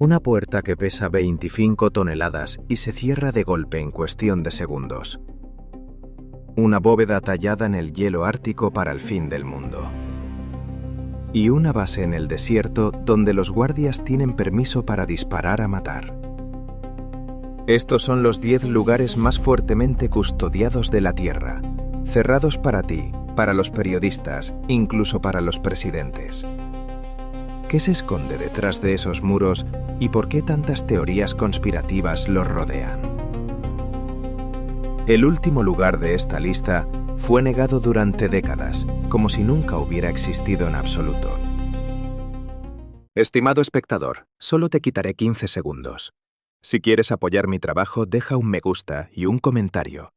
Una puerta que pesa 25 toneladas y se cierra de golpe en cuestión de segundos. Una bóveda tallada en el hielo ártico para el fin del mundo. Y una base en el desierto donde los guardias tienen permiso para disparar a matar. Estos son los 10 lugares más fuertemente custodiados de la Tierra, cerrados para ti, para los periodistas, incluso para los presidentes. ¿Qué se esconde detrás de esos muros y por qué tantas teorías conspirativas los rodean? El último lugar de esta lista fue negado durante décadas, como si nunca hubiera existido en absoluto. Estimado espectador, solo te quitaré 15 segundos. Si quieres apoyar mi trabajo, deja un me gusta y un comentario.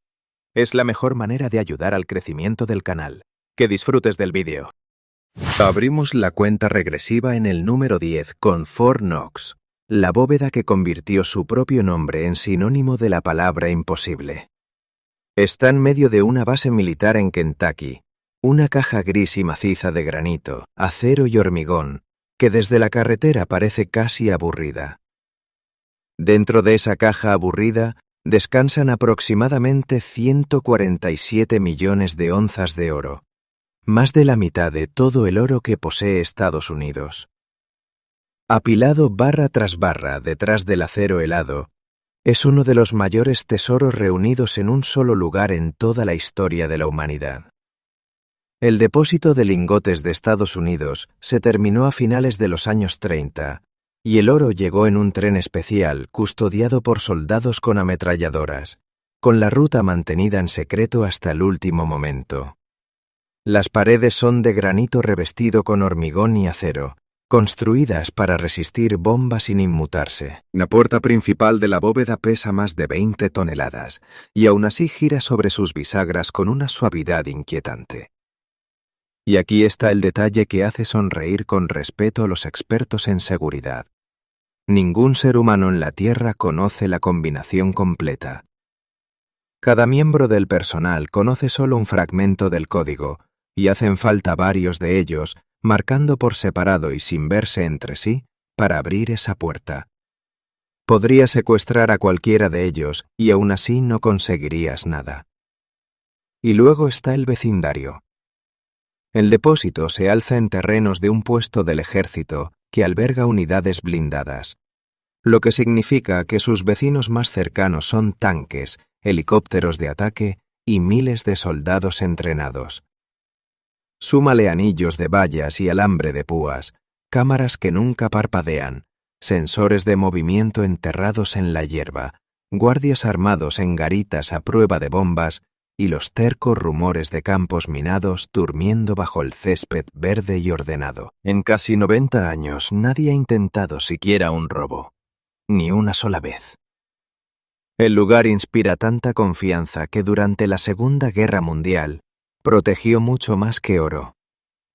Es la mejor manera de ayudar al crecimiento del canal. Que disfrutes del vídeo. Abrimos la cuenta regresiva en el número 10 con Fort Knox, la bóveda que convirtió su propio nombre en sinónimo de la palabra imposible. Está en medio de una base militar en Kentucky, una caja gris y maciza de granito, acero y hormigón, que desde la carretera parece casi aburrida. Dentro de esa caja aburrida descansan aproximadamente 147 millones de onzas de oro, más de la mitad de todo el oro que posee Estados Unidos. Apilado barra tras barra detrás del acero helado, es uno de los mayores tesoros reunidos en un solo lugar en toda la historia de la humanidad. El depósito de lingotes de Estados Unidos se terminó a finales de los años 30, y el oro llegó en un tren especial custodiado por soldados con ametralladoras, con la ruta mantenida en secreto hasta el último momento. Las paredes son de granito revestido con hormigón y acero, construidas para resistir bombas sin inmutarse. La puerta principal de la bóveda pesa más de 20 toneladas, y aún así gira sobre sus bisagras con una suavidad inquietante. Y aquí está el detalle que hace sonreír con respeto a los expertos en seguridad. Ningún ser humano en la Tierra conoce la combinación completa. Cada miembro del personal conoce solo un fragmento del código, y hacen falta varios de ellos, marcando por separado y sin verse entre sí, para abrir esa puerta. Podrías secuestrar a cualquiera de ellos y aún así no conseguirías nada. Y luego está el vecindario. El depósito se alza en terrenos de un puesto del ejército que alberga unidades blindadas, lo que significa que sus vecinos más cercanos son tanques, helicópteros de ataque y miles de soldados entrenados. Súmale anillos de vallas y alambre de púas, cámaras que nunca parpadean, sensores de movimiento enterrados en la hierba, guardias armados en garitas a prueba de bombas y los tercos rumores de campos minados durmiendo bajo el césped verde y ordenado. En casi 90 años nadie ha intentado siquiera un robo, ni una sola vez. El lugar inspira tanta confianza que durante la Segunda Guerra Mundial protegió mucho más que oro: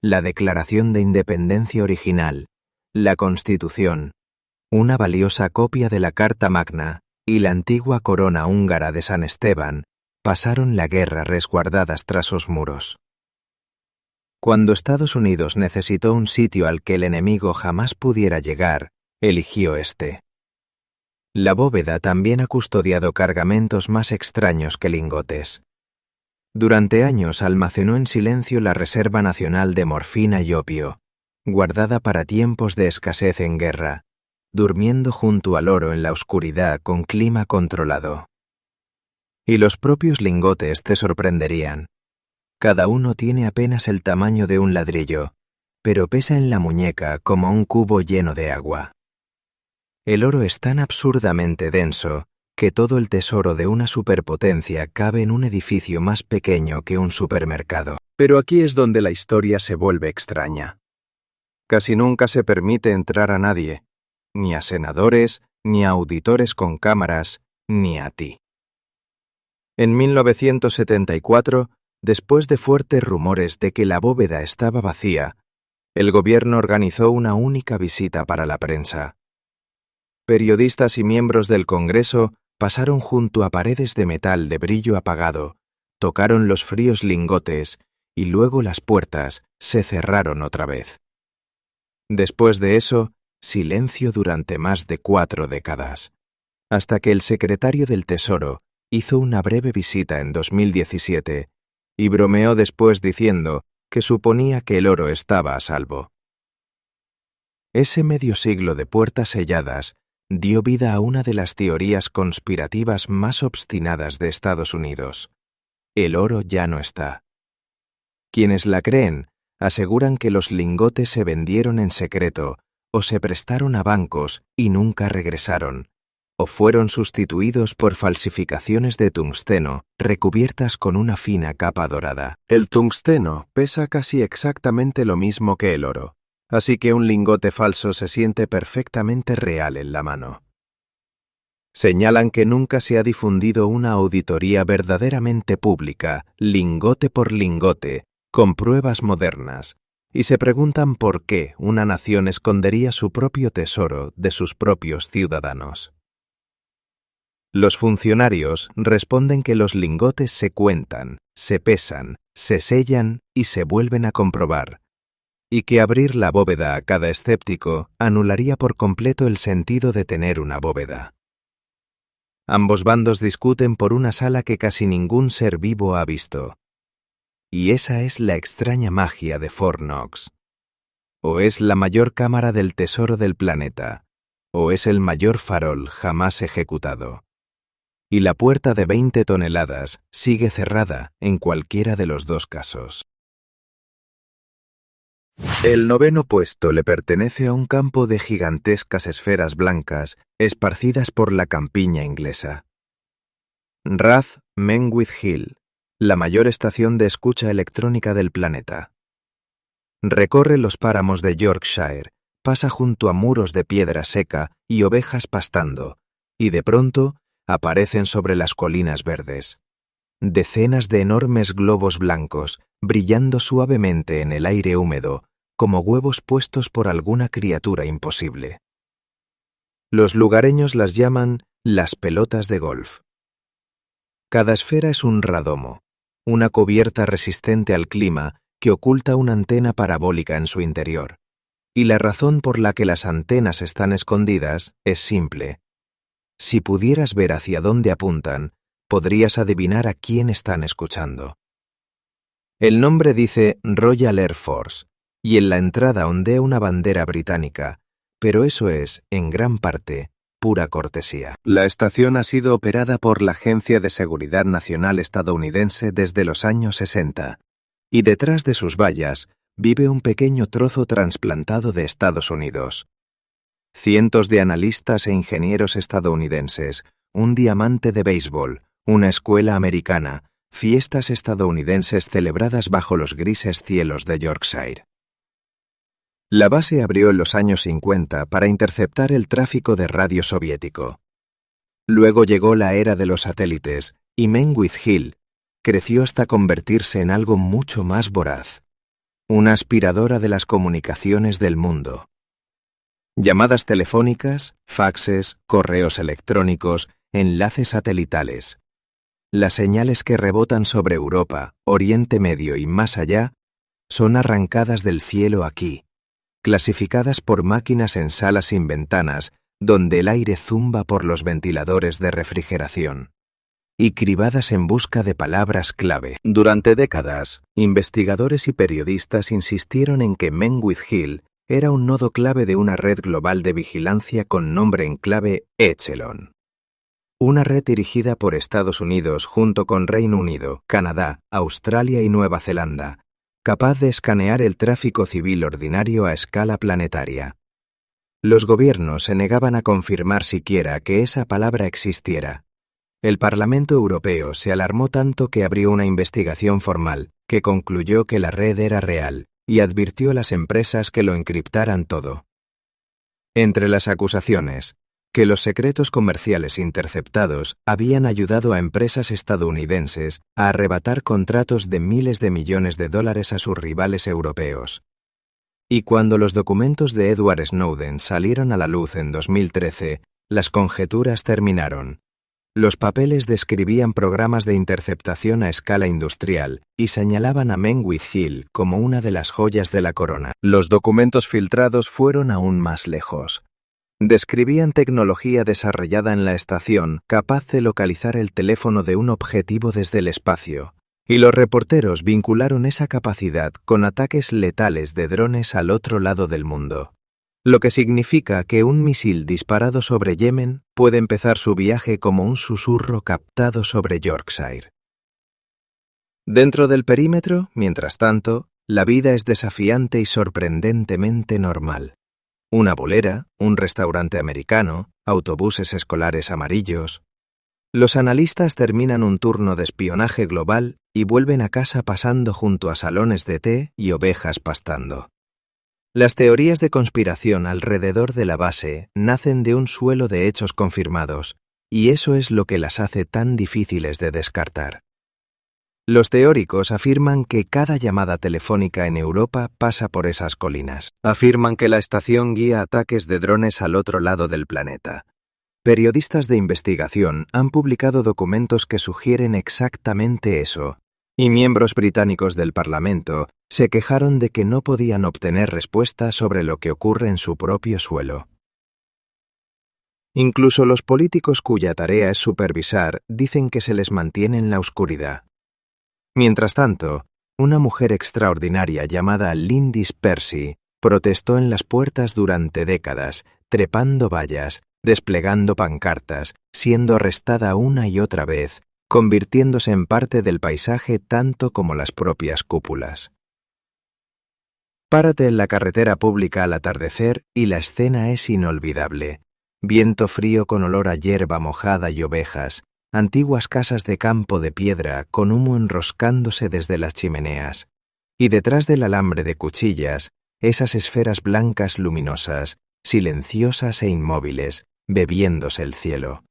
la Declaración de Independencia original, la Constitución, una valiosa copia de la Carta Magna y la antigua corona húngara de San Esteban pasaron la guerra resguardadas tras sus muros. Cuando Estados Unidos necesitó un sitio al que el enemigo jamás pudiera llegar, eligió este. La bóveda también ha custodiado cargamentos más extraños que lingotes. Durante años almacenó en silencio la Reserva Nacional de morfina y opio, guardada para tiempos de escasez en guerra, durmiendo junto al oro en la oscuridad con clima controlado. Y los propios lingotes te sorprenderían. Cada uno tiene apenas el tamaño de un ladrillo, pero pesa en la muñeca como un cubo lleno de agua. El oro es tan absurdamente denso que todo el tesoro de una superpotencia cabe en un edificio más pequeño que un supermercado. Pero aquí es donde la historia se vuelve extraña. Casi nunca se permite entrar a nadie, ni a senadores, ni a auditores con cámaras, ni a ti. En 1974, después de fuertes rumores de que la bóveda estaba vacía, el gobierno organizó una única visita para la prensa. Periodistas y miembros del Congreso pasaron junto a paredes de metal de brillo apagado, tocaron los fríos lingotes y luego las puertas se cerraron otra vez. Después de eso, Silencio durante más de 4 décadas. Hasta que el secretario del Tesoro hizo una breve visita en 2017 y bromeó después diciendo que suponía que el oro estaba a salvo. Ese medio siglo de puertas selladas dio vida a una de las teorías conspirativas más obstinadas de Estados Unidos. El oro ya no está. Quienes la creen aseguran que los lingotes se vendieron en secreto o se prestaron a bancos y nunca regresaron, o fueron sustituidos por falsificaciones de tungsteno recubiertas con una fina capa dorada. El tungsteno pesa casi exactamente lo mismo que el oro, así que un lingote falso se siente perfectamente real en la mano. Señalan que nunca se ha difundido una auditoría verdaderamente pública, lingote por lingote, con pruebas modernas, y se preguntan por qué una nación escondería su propio tesoro de sus propios ciudadanos. Los funcionarios responden que los lingotes se cuentan, se pesan, se sellan y se vuelven a comprobar, y que abrir la bóveda a cada escéptico anularía por completo el sentido de tener una bóveda. Ambos bandos discuten por una sala que casi ningún ser vivo ha visto. Y esa es la extraña magia de Fort Knox. O es la mayor cámara del tesoro del planeta, o es el mayor farol jamás ejecutado. Y la puerta de 20 toneladas sigue cerrada en cualquiera de los dos casos. El 9º puesto le pertenece a un campo de gigantescas esferas blancas esparcidas por la campiña inglesa. Rath Menwith Hill, la mayor estación de escucha electrónica del planeta. Recorre los páramos de Yorkshire, pasa junto a muros de piedra seca y ovejas pastando, y de pronto aparecen sobre las colinas verdes. Decenas de enormes globos blancos, brillando suavemente en el aire húmedo, como huevos puestos por alguna criatura imposible. Los lugareños las llaman las pelotas de golf. Cada esfera es un radomo, una cubierta resistente al clima que oculta una antena parabólica en su interior. Y la razón por la que las antenas están escondidas es simple. Si pudieras ver hacia dónde apuntan, podrías adivinar a quién están escuchando. El nombre dice Royal Air Force, y en la entrada ondea una bandera británica, pero eso es, en gran parte, pura cortesía. La estación ha sido operada por la Agencia de Seguridad Nacional estadounidense desde los años 60, y detrás de sus vallas vive un pequeño trozo trasplantado de Estados Unidos. Cientos de analistas e ingenieros estadounidenses, un diamante de béisbol, una escuela americana, fiestas estadounidenses celebradas bajo los grises cielos de Yorkshire. La base abrió en los años 50 para interceptar el tráfico de radio soviético. Luego llegó la era de los satélites y Menwith Hill creció hasta convertirse en algo mucho más voraz, una aspiradora de las comunicaciones del mundo. Llamadas telefónicas, faxes, correos electrónicos, enlaces satelitales. Las señales que rebotan sobre Europa, Oriente Medio y más allá son arrancadas del cielo aquí, clasificadas por máquinas en salas sin ventanas donde el aire zumba por los ventiladores de refrigeración, y cribadas en busca de palabras clave. Durante décadas, investigadores y periodistas insistieron en que Menwith Hill era un nodo clave de una red global de vigilancia con nombre en clave Echelon. Una red dirigida por Estados Unidos junto con Reino Unido, Canadá, Australia y Nueva Zelanda, capaz de escanear el tráfico civil ordinario a escala planetaria. Los gobiernos se negaban a confirmar siquiera que esa palabra existiera. El Parlamento Europeo se alarmó tanto que abrió una investigación formal que concluyó que la red era real y advirtió a las empresas que lo encriptaran todo. Entre las acusaciones, que los secretos comerciales interceptados habían ayudado a empresas estadounidenses a arrebatar contratos de miles de millones de dólares a sus rivales europeos. Y cuando los documentos de Edward Snowden salieron a la luz en 2013, las conjeturas terminaron. Los papeles describían programas de interceptación a escala industrial y señalaban a Menwith Hill como una de las joyas de la corona. Los documentos filtrados fueron aún más lejos. Describían tecnología desarrollada en la estación capaz de localizar el teléfono de un objetivo desde el espacio, y los reporteros vincularon esa capacidad con ataques letales de drones al otro lado del mundo. Lo que significa que un misil disparado sobre Yemen puede empezar su viaje como un susurro captado sobre Yorkshire. Dentro del perímetro, mientras tanto, la vida es desafiante y sorprendentemente normal. Una bolera, un restaurante americano, autobuses escolares amarillos. Los analistas terminan un turno de espionaje global y vuelven a casa pasando junto a salones de té y ovejas pastando. Las teorías de conspiración alrededor de la base nacen de un suelo de hechos confirmados, y eso es lo que las hace tan difíciles de descartar. Los teóricos afirman que cada llamada telefónica en Europa pasa por esas colinas. Afirman que la estación guía ataques de drones al otro lado del planeta. Periodistas de investigación han publicado documentos que sugieren exactamente eso, y miembros británicos del Parlamento se quejaron de que no podían obtener respuestas sobre lo que ocurre en su propio suelo. Incluso los políticos cuya tarea es supervisar dicen que se les mantiene en la oscuridad. Mientras tanto, una mujer extraordinaria llamada Lindis Percy protestó en las puertas durante décadas, trepando vallas, desplegando pancartas, siendo arrestada una y otra vez, convirtiéndose en parte del paisaje tanto como las propias cúpulas. Párate en la carretera pública al atardecer y la escena es inolvidable. Viento frío con olor a hierba mojada y ovejas, antiguas casas de campo de piedra con humo enroscándose desde las chimeneas, y detrás del alambre de cuchillas, esas esferas blancas luminosas, silenciosas e inmóviles, bebiéndose el cielo.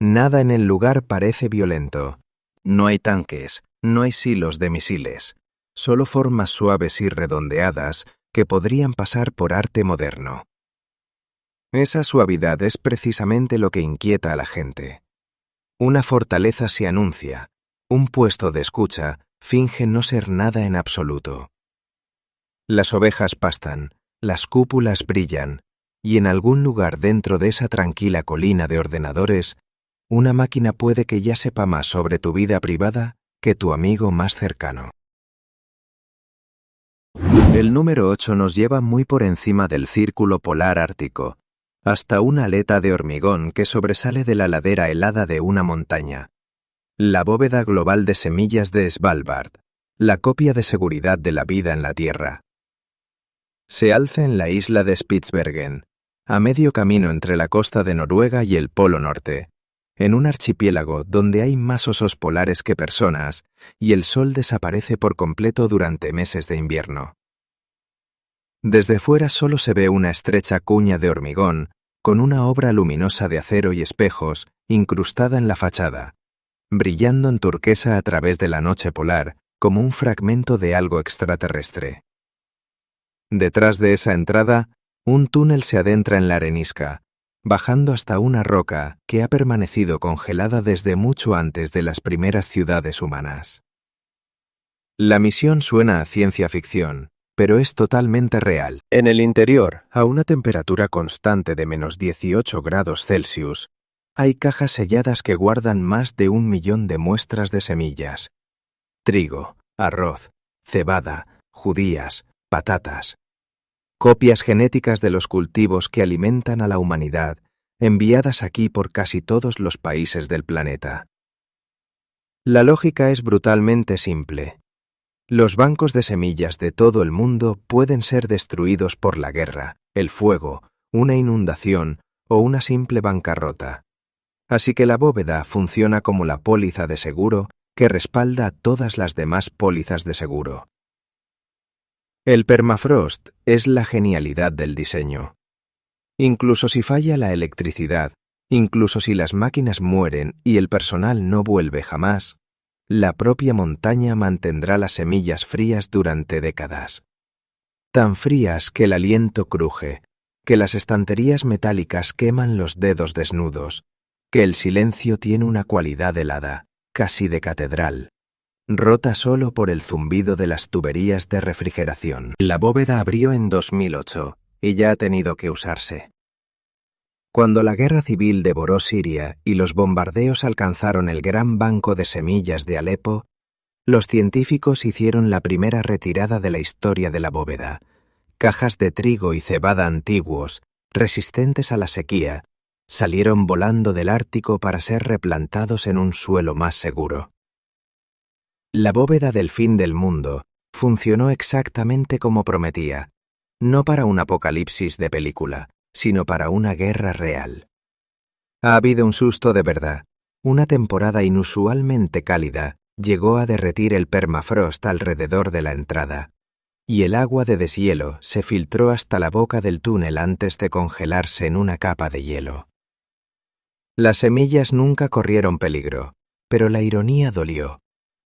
Nada en el lugar parece violento. No hay tanques, no hay silos de misiles, solo formas suaves y redondeadas que podrían pasar por arte moderno. Esa suavidad es precisamente lo que inquieta a la gente. Una fortaleza se anuncia, un puesto de escucha finge no ser nada en absoluto. Las ovejas pastan, las cúpulas brillan, y en algún lugar dentro de esa tranquila colina de ordenadores, una máquina puede que ya sepa más sobre tu vida privada que tu amigo más cercano. El número 8 nos lleva muy por encima del círculo polar ártico, hasta una aleta de hormigón que sobresale de la ladera helada de una montaña. La bóveda global de semillas de Svalbard, la copia de seguridad de la vida en la Tierra. Se alza en la isla de Spitsbergen, a medio camino entre la costa de Noruega y el Polo Norte, en un archipiélago donde hay más osos polares que personas y el sol desaparece por completo durante meses de invierno. Desde fuera solo se ve una estrecha cuña de hormigón con una obra luminosa de acero y espejos incrustada en la fachada, brillando en turquesa a través de la noche polar como un fragmento de algo extraterrestre. Detrás de esa entrada, un túnel se adentra en la arenisca, bajando hasta una roca que ha permanecido congelada desde mucho antes de las primeras ciudades humanas. La misión suena a ciencia ficción, pero es totalmente real. En el interior, a una temperatura constante de -18 grados Celsius, hay cajas selladas que guardan más de 1 millón de muestras de semillas. Trigo, arroz, cebada, judías, patatas. Copias genéticas de los cultivos que alimentan a la humanidad, enviadas aquí por casi todos los países del planeta. La lógica es brutalmente simple. Los bancos de semillas de todo el mundo pueden ser destruidos por la guerra, el fuego, una inundación o una simple bancarrota. Así que la bóveda funciona como la póliza de seguro que respalda a todas las demás pólizas de seguro. El permafrost es la genialidad del diseño. Incluso si falla la electricidad, incluso si las máquinas mueren y el personal no vuelve jamás, la propia montaña mantendrá las semillas frías durante décadas. Tan frías que el aliento cruje, que las estanterías metálicas queman los dedos desnudos, que el silencio tiene una cualidad helada, casi de catedral, rota solo por el zumbido de las tuberías de refrigeración. La bóveda abrió en 2008 y ya ha tenido que usarse. Cuando la guerra civil devoró Siria y los bombardeos alcanzaron el gran banco de semillas de Alepo, los científicos hicieron la primera retirada de la historia de la bóveda. Cajas de trigo y cebada antiguos, resistentes a la sequía, salieron volando del Ártico para ser replantados en un suelo más seguro. La bóveda del fin del mundo funcionó exactamente como prometía, no para un apocalipsis de película, sino para una guerra real. Ha habido un susto de verdad. Una temporada inusualmente cálida llegó a derretir el permafrost alrededor de la entrada, y el agua de deshielo se filtró hasta la boca del túnel antes de congelarse en una capa de hielo. Las semillas nunca corrieron peligro, pero la ironía dolió.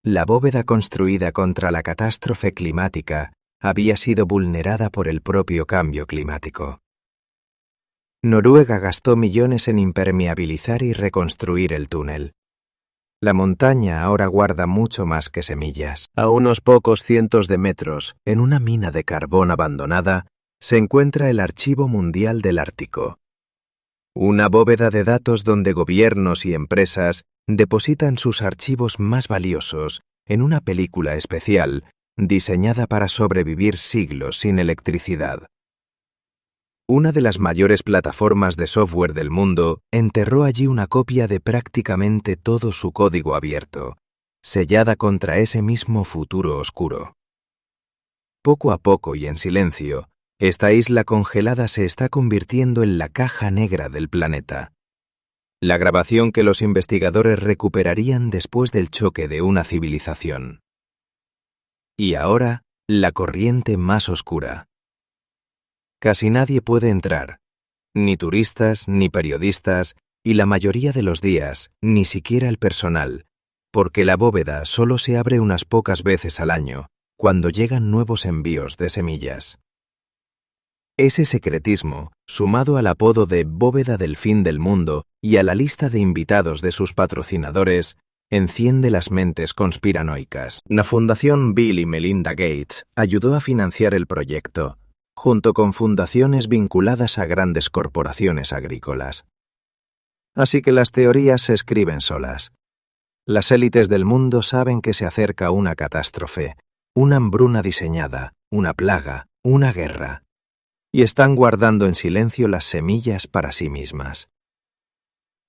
La bóveda construida contra la catástrofe climática había sido vulnerada por el propio cambio climático. Noruega gastó millones en impermeabilizar y reconstruir el túnel. La montaña ahora guarda mucho más que semillas. A unos pocos cientos de metros, en una mina de carbón abandonada, se encuentra el Archivo Mundial del Ártico. Una bóveda de datos donde gobiernos y empresas depositan sus archivos más valiosos en una película especial diseñada para sobrevivir siglos sin electricidad. Una de las mayores plataformas de software del mundo enterró allí una copia de prácticamente todo su código abierto, sellada contra ese mismo futuro oscuro. Poco a poco y en silencio, esta isla congelada se está convirtiendo en la caja negra del planeta. La grabación que los investigadores recuperarían después del choque de una civilización. Y ahora, la corriente más oscura. Casi nadie puede entrar, ni turistas, ni periodistas, y la mayoría de los días, ni siquiera el personal, porque la bóveda solo se abre unas pocas veces al año, cuando llegan nuevos envíos de semillas. Ese secretismo, sumado al apodo de bóveda del fin del mundo y a la lista de invitados de sus patrocinadores, enciende las mentes conspiranoicas. La Fundación Bill y Melinda Gates ayudó a financiar el proyecto, junto con fundaciones vinculadas a grandes corporaciones agrícolas. Así que las teorías se escriben solas. Las élites del mundo saben que se acerca una catástrofe, una hambruna diseñada, una plaga, una guerra, y están guardando en silencio las semillas para sí mismas.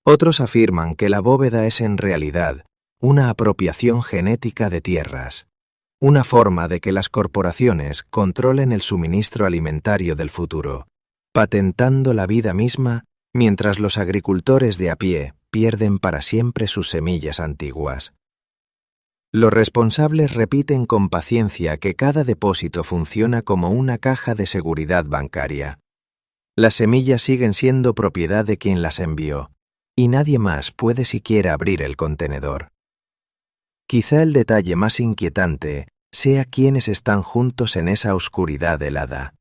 Otros afirman que la bóveda es en realidad una apropiación genética de tierras, una forma de que las corporaciones controlen el suministro alimentario del futuro, patentando la vida misma mientras los agricultores de a pie pierden para siempre sus semillas antiguas. Los responsables repiten con paciencia que cada depósito funciona como una caja de seguridad bancaria. Las semillas siguen siendo propiedad de quien las envió, y nadie más puede siquiera abrir el contenedor. Quizá el detalle más inquietante sea quienes están juntos en esa oscuridad helada.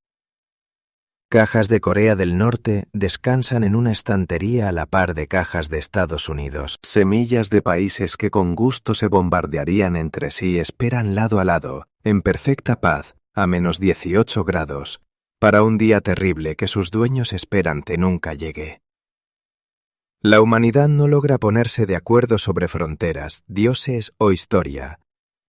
Cajas de Corea del Norte descansan en una estantería a la par de cajas de Estados Unidos. Semillas de países que con gusto se bombardearían entre sí esperan lado a lado, en perfecta paz, a menos 18 grados, para un día terrible que sus dueños esperan que nunca llegue. La humanidad no logra ponerse de acuerdo sobre fronteras, dioses o historia,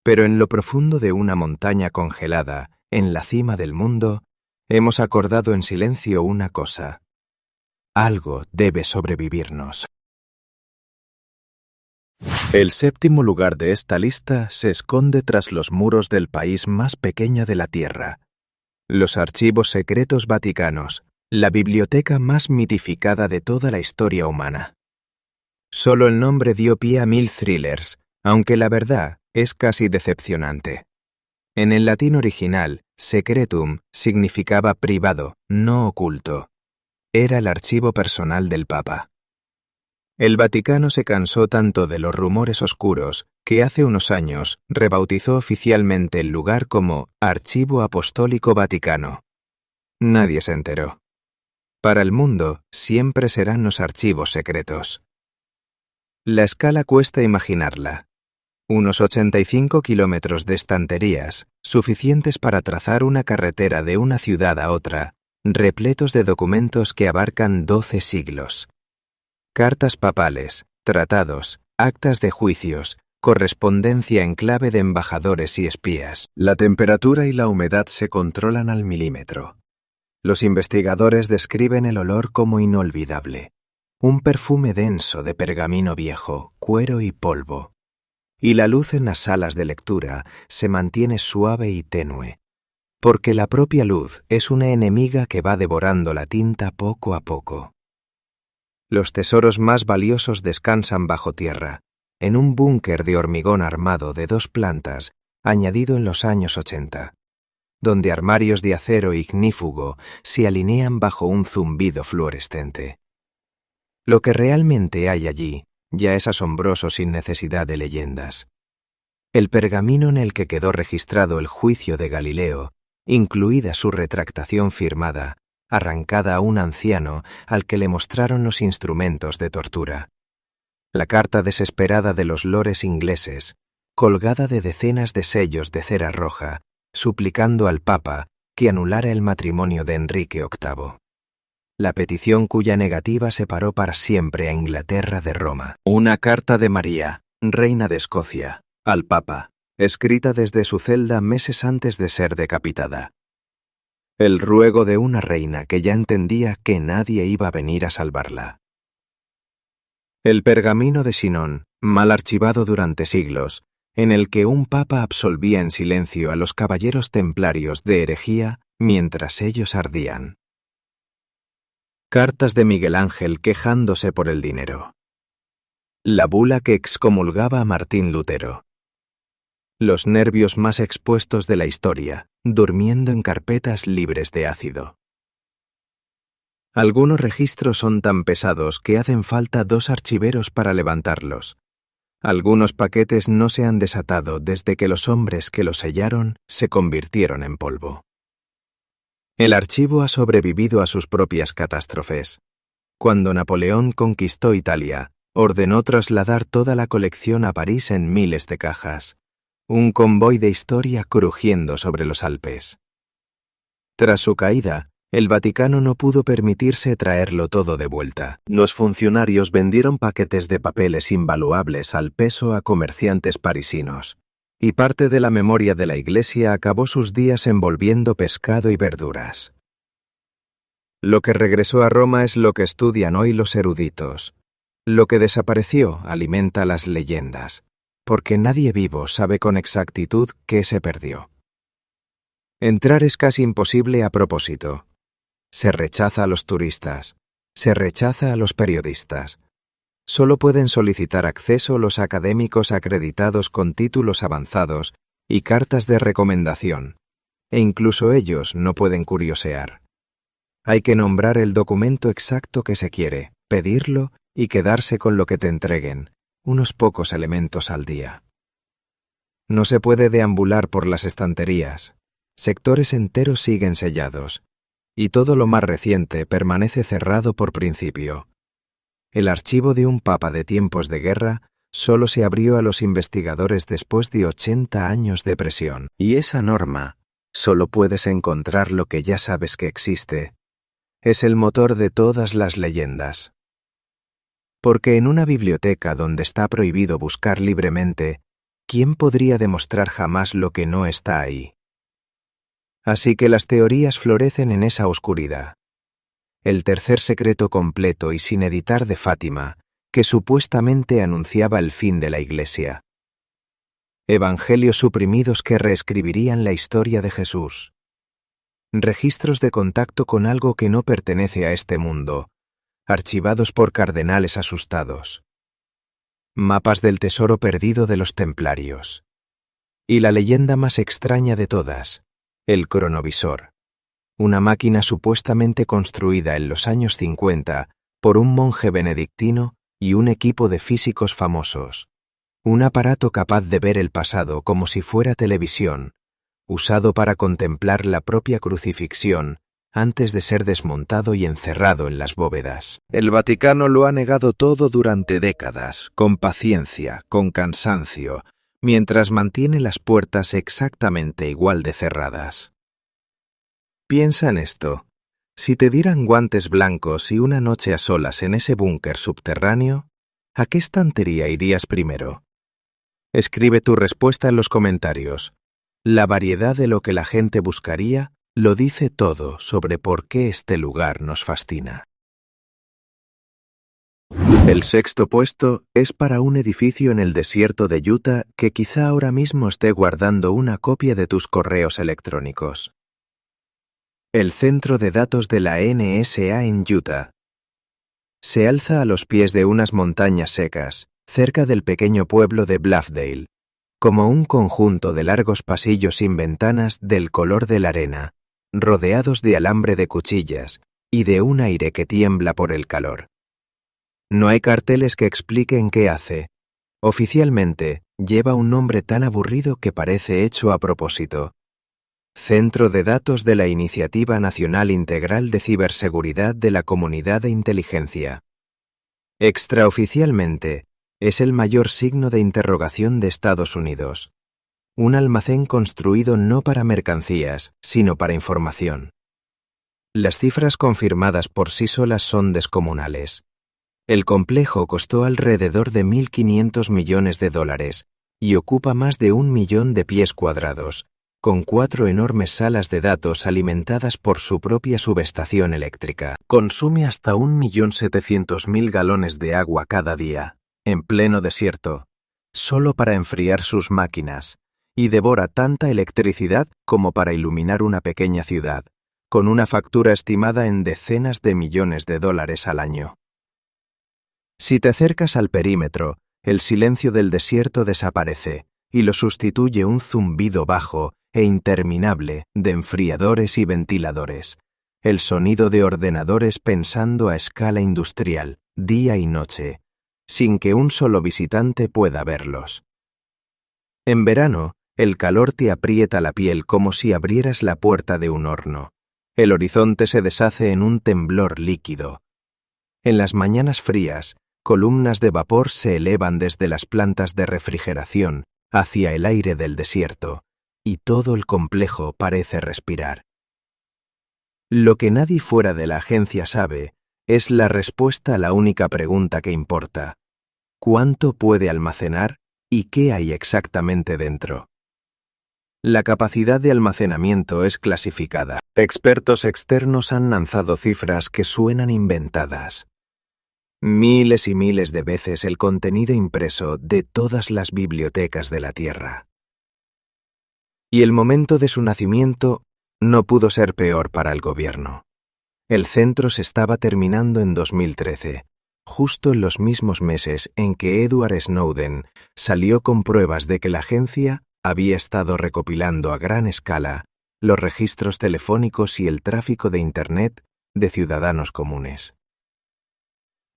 pero en lo profundo de una montaña congelada, en la cima del mundo, hemos acordado en silencio una cosa: algo debe sobrevivirnos. El séptimo lugar de esta lista se esconde tras los muros del país más pequeño de la Tierra. Los archivos secretos vaticanos, la biblioteca más mitificada de toda la historia humana. Solo el nombre dio pie a 1000 thrillers, aunque la verdad es casi decepcionante. En el latín original, secretum significaba privado, no oculto. Era el archivo personal del Papa. El Vaticano se cansó tanto de los rumores oscuros que hace unos años rebautizó oficialmente el lugar como Archivo Apostólico Vaticano. Nadie se enteró. Para el mundo siempre serán los archivos secretos. La escala cuesta imaginarla. Unos 85 kilómetros de estanterías, suficientes para trazar una carretera de una ciudad a otra, repletos de documentos que abarcan 12 siglos. Cartas papales, tratados, actas de juicios, correspondencia en clave de embajadores y espías. La temperatura y la humedad se controlan al milímetro. Los investigadores describen el olor como inolvidable. Un perfume denso de pergamino viejo, cuero y polvo. Y la luz en las salas de lectura se mantiene suave y tenue, porque la propia luz es una enemiga que va devorando la tinta poco a poco. Los tesoros más valiosos descansan bajo tierra, en un búnker de hormigón armado de 2 plantas, añadido en los años 80, donde armarios de acero ignífugo se alinean bajo un zumbido fluorescente. Lo que realmente hay allí ya es asombroso sin necesidad de leyendas. El pergamino en el que quedó registrado el juicio de Galileo, incluida su retractación firmada, arrancada a un anciano al que le mostraron los instrumentos de tortura. La carta desesperada de los lores ingleses, colgada de decenas de sellos de cera roja, suplicando al Papa que anulara el matrimonio de Enrique VIII. La petición cuya negativa separó para siempre a Inglaterra de Roma. Una carta de María, reina de Escocia, al Papa, escrita desde su celda meses antes de ser decapitada. El ruego de una reina que ya entendía que nadie iba a venir a salvarla. El pergamino de Sinón, mal archivado durante siglos, en el que un papa absolvía en silencio a los caballeros templarios de herejía mientras ellos ardían. Cartas de Miguel Ángel quejándose por el dinero. La bula que excomulgaba a Martín Lutero. Los nervios más expuestos de la historia, durmiendo en carpetas libres de ácido. Algunos registros son tan pesados que hacen falta 2 archiveros para levantarlos. Algunos paquetes no se han desatado desde que los hombres que los sellaron se convirtieron en polvo. El archivo ha sobrevivido a sus propias catástrofes. Cuando Napoleón conquistó Italia, ordenó trasladar toda la colección a París en miles de cajas. Un convoy de historia crujiendo sobre los Alpes. Tras su caída, el Vaticano no pudo permitirse traerlo todo de vuelta. Los funcionarios vendieron paquetes de papeles invaluables al peso a comerciantes parisinos, y parte de la memoria de la Iglesia acabó sus días envolviendo pescado y verduras. Lo que regresó a Roma es lo que estudian hoy los eruditos. Lo que desapareció alimenta las leyendas, porque nadie vivo sabe con exactitud qué se perdió. Entrar es casi imposible a propósito. Se rechaza a los turistas, se rechaza a los periodistas. Solo pueden solicitar acceso los académicos acreditados con títulos avanzados y cartas de recomendación, e incluso ellos no pueden curiosear. Hay que nombrar el documento exacto que se quiere, pedirlo y quedarse con lo que te entreguen, unos pocos elementos al día. No se puede deambular por las estanterías. Sectores enteros siguen sellados, y todo lo más reciente permanece cerrado por principio. El archivo de un papa de tiempos de guerra solo se abrió a los investigadores después de 80 años de presión. Y esa norma, solo puedes encontrar lo que ya sabes que existe, es el motor de todas las leyendas. Porque en una biblioteca donde está prohibido buscar libremente, ¿quién podría demostrar jamás lo que no está ahí? Así que las teorías florecen en esa oscuridad. El tercer secreto completo y sin editar de Fátima, que supuestamente anunciaba el fin de la Iglesia. Evangelios suprimidos que reescribirían la historia de Jesús. Registros de contacto con algo que no pertenece a este mundo, archivados por cardenales asustados. Mapas del tesoro perdido de los templarios. Y la leyenda más extraña de todas, el cronovisor. Una máquina supuestamente construida en los años 50 por un monje benedictino y un equipo de físicos famosos. Un aparato capaz de ver el pasado como si fuera televisión, usado para contemplar la propia crucifixión antes de ser desmontado y encerrado en las bóvedas. El Vaticano lo ha negado todo durante décadas, con paciencia, con cansancio, mientras mantiene las puertas exactamente igual de cerradas. Piensa en esto. Si te dieran guantes blancos y una noche a solas en ese búnker subterráneo, ¿a qué estantería irías primero? Escribe tu respuesta en los comentarios. La variedad de lo que la gente buscaría lo dice todo sobre por qué este lugar nos fascina. El sexto puesto es para un edificio en el desierto de Utah que quizá ahora mismo esté guardando una copia de tus correos electrónicos. El centro de datos de la NSA en Utah. Se alza a los pies de unas montañas secas, cerca del pequeño pueblo de Bluffdale, como un conjunto de largos pasillos sin ventanas del color de la arena, rodeados de alambre de cuchillas y de un aire que tiembla por el calor. No hay carteles que expliquen qué hace. Oficialmente, lleva un nombre tan aburrido que parece hecho a propósito. Centro de Datos de la Iniciativa Nacional Integral de Ciberseguridad de la Comunidad de Inteligencia. Extraoficialmente, es el mayor signo de interrogación de Estados Unidos. Un almacén construido no para mercancías, sino para información. Las cifras confirmadas por sí solas son descomunales. El complejo costó alrededor de $1.500 millones y ocupa más de 1 millón de pies cuadrados, con 4 enormes salas de datos alimentadas por su propia subestación eléctrica. Consume hasta 1.700.000 galones de agua cada día, en pleno desierto, solo para enfriar sus máquinas, y devora tanta electricidad como para iluminar una pequeña ciudad, con una factura estimada en decenas de millones de dólares al año. Si te acercas al perímetro, el silencio del desierto desaparece y lo sustituye un zumbido bajo e interminable de enfriadores y ventiladores, el sonido de ordenadores pensando a escala industrial, día y noche, sin que un solo visitante pueda verlos. En verano, el calor te aprieta la piel como si abrieras la puerta de un horno. El horizonte se deshace en un temblor líquido. En las mañanas frías, columnas de vapor se elevan desde las plantas de refrigeración hacia el aire del desierto, y todo el complejo parece respirar. Lo que nadie fuera de la agencia sabe es la respuesta a la única pregunta que importa: ¿cuánto puede almacenar y qué hay exactamente dentro? La capacidad de almacenamiento es clasificada. Expertos externos han lanzado cifras que suenan inventadas. Miles y miles de veces el contenido impreso de todas las bibliotecas de la Tierra. Y el momento de su nacimiento no pudo ser peor para el gobierno. El centro se estaba terminando en 2013, justo en los mismos meses en que Edward Snowden salió con pruebas de que la agencia había estado recopilando a gran escala los registros telefónicos y el tráfico de Internet de ciudadanos comunes.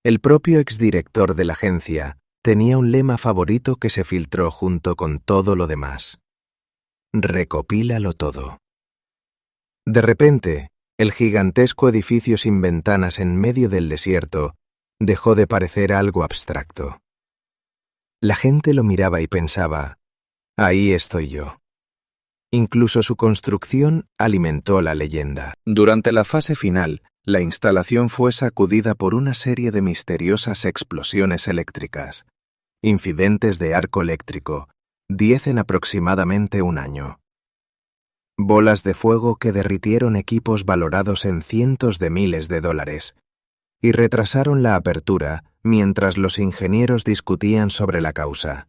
El propio exdirector de la agencia tenía un lema favorito que se filtró junto con todo lo demás: recopílalo todo. De repente, el gigantesco edificio sin ventanas en medio del desierto dejó de parecer algo abstracto. La gente lo miraba y pensaba: ahí estoy yo. Incluso su construcción alimentó la leyenda. Durante la fase final, la instalación fue sacudida por una serie de misteriosas explosiones eléctricas, incidentes de arco eléctrico, 10 en aproximadamente un año. Bolas de fuego que derritieron equipos valorados en cientos de miles de dólares y retrasaron la apertura mientras los ingenieros discutían sobre la causa.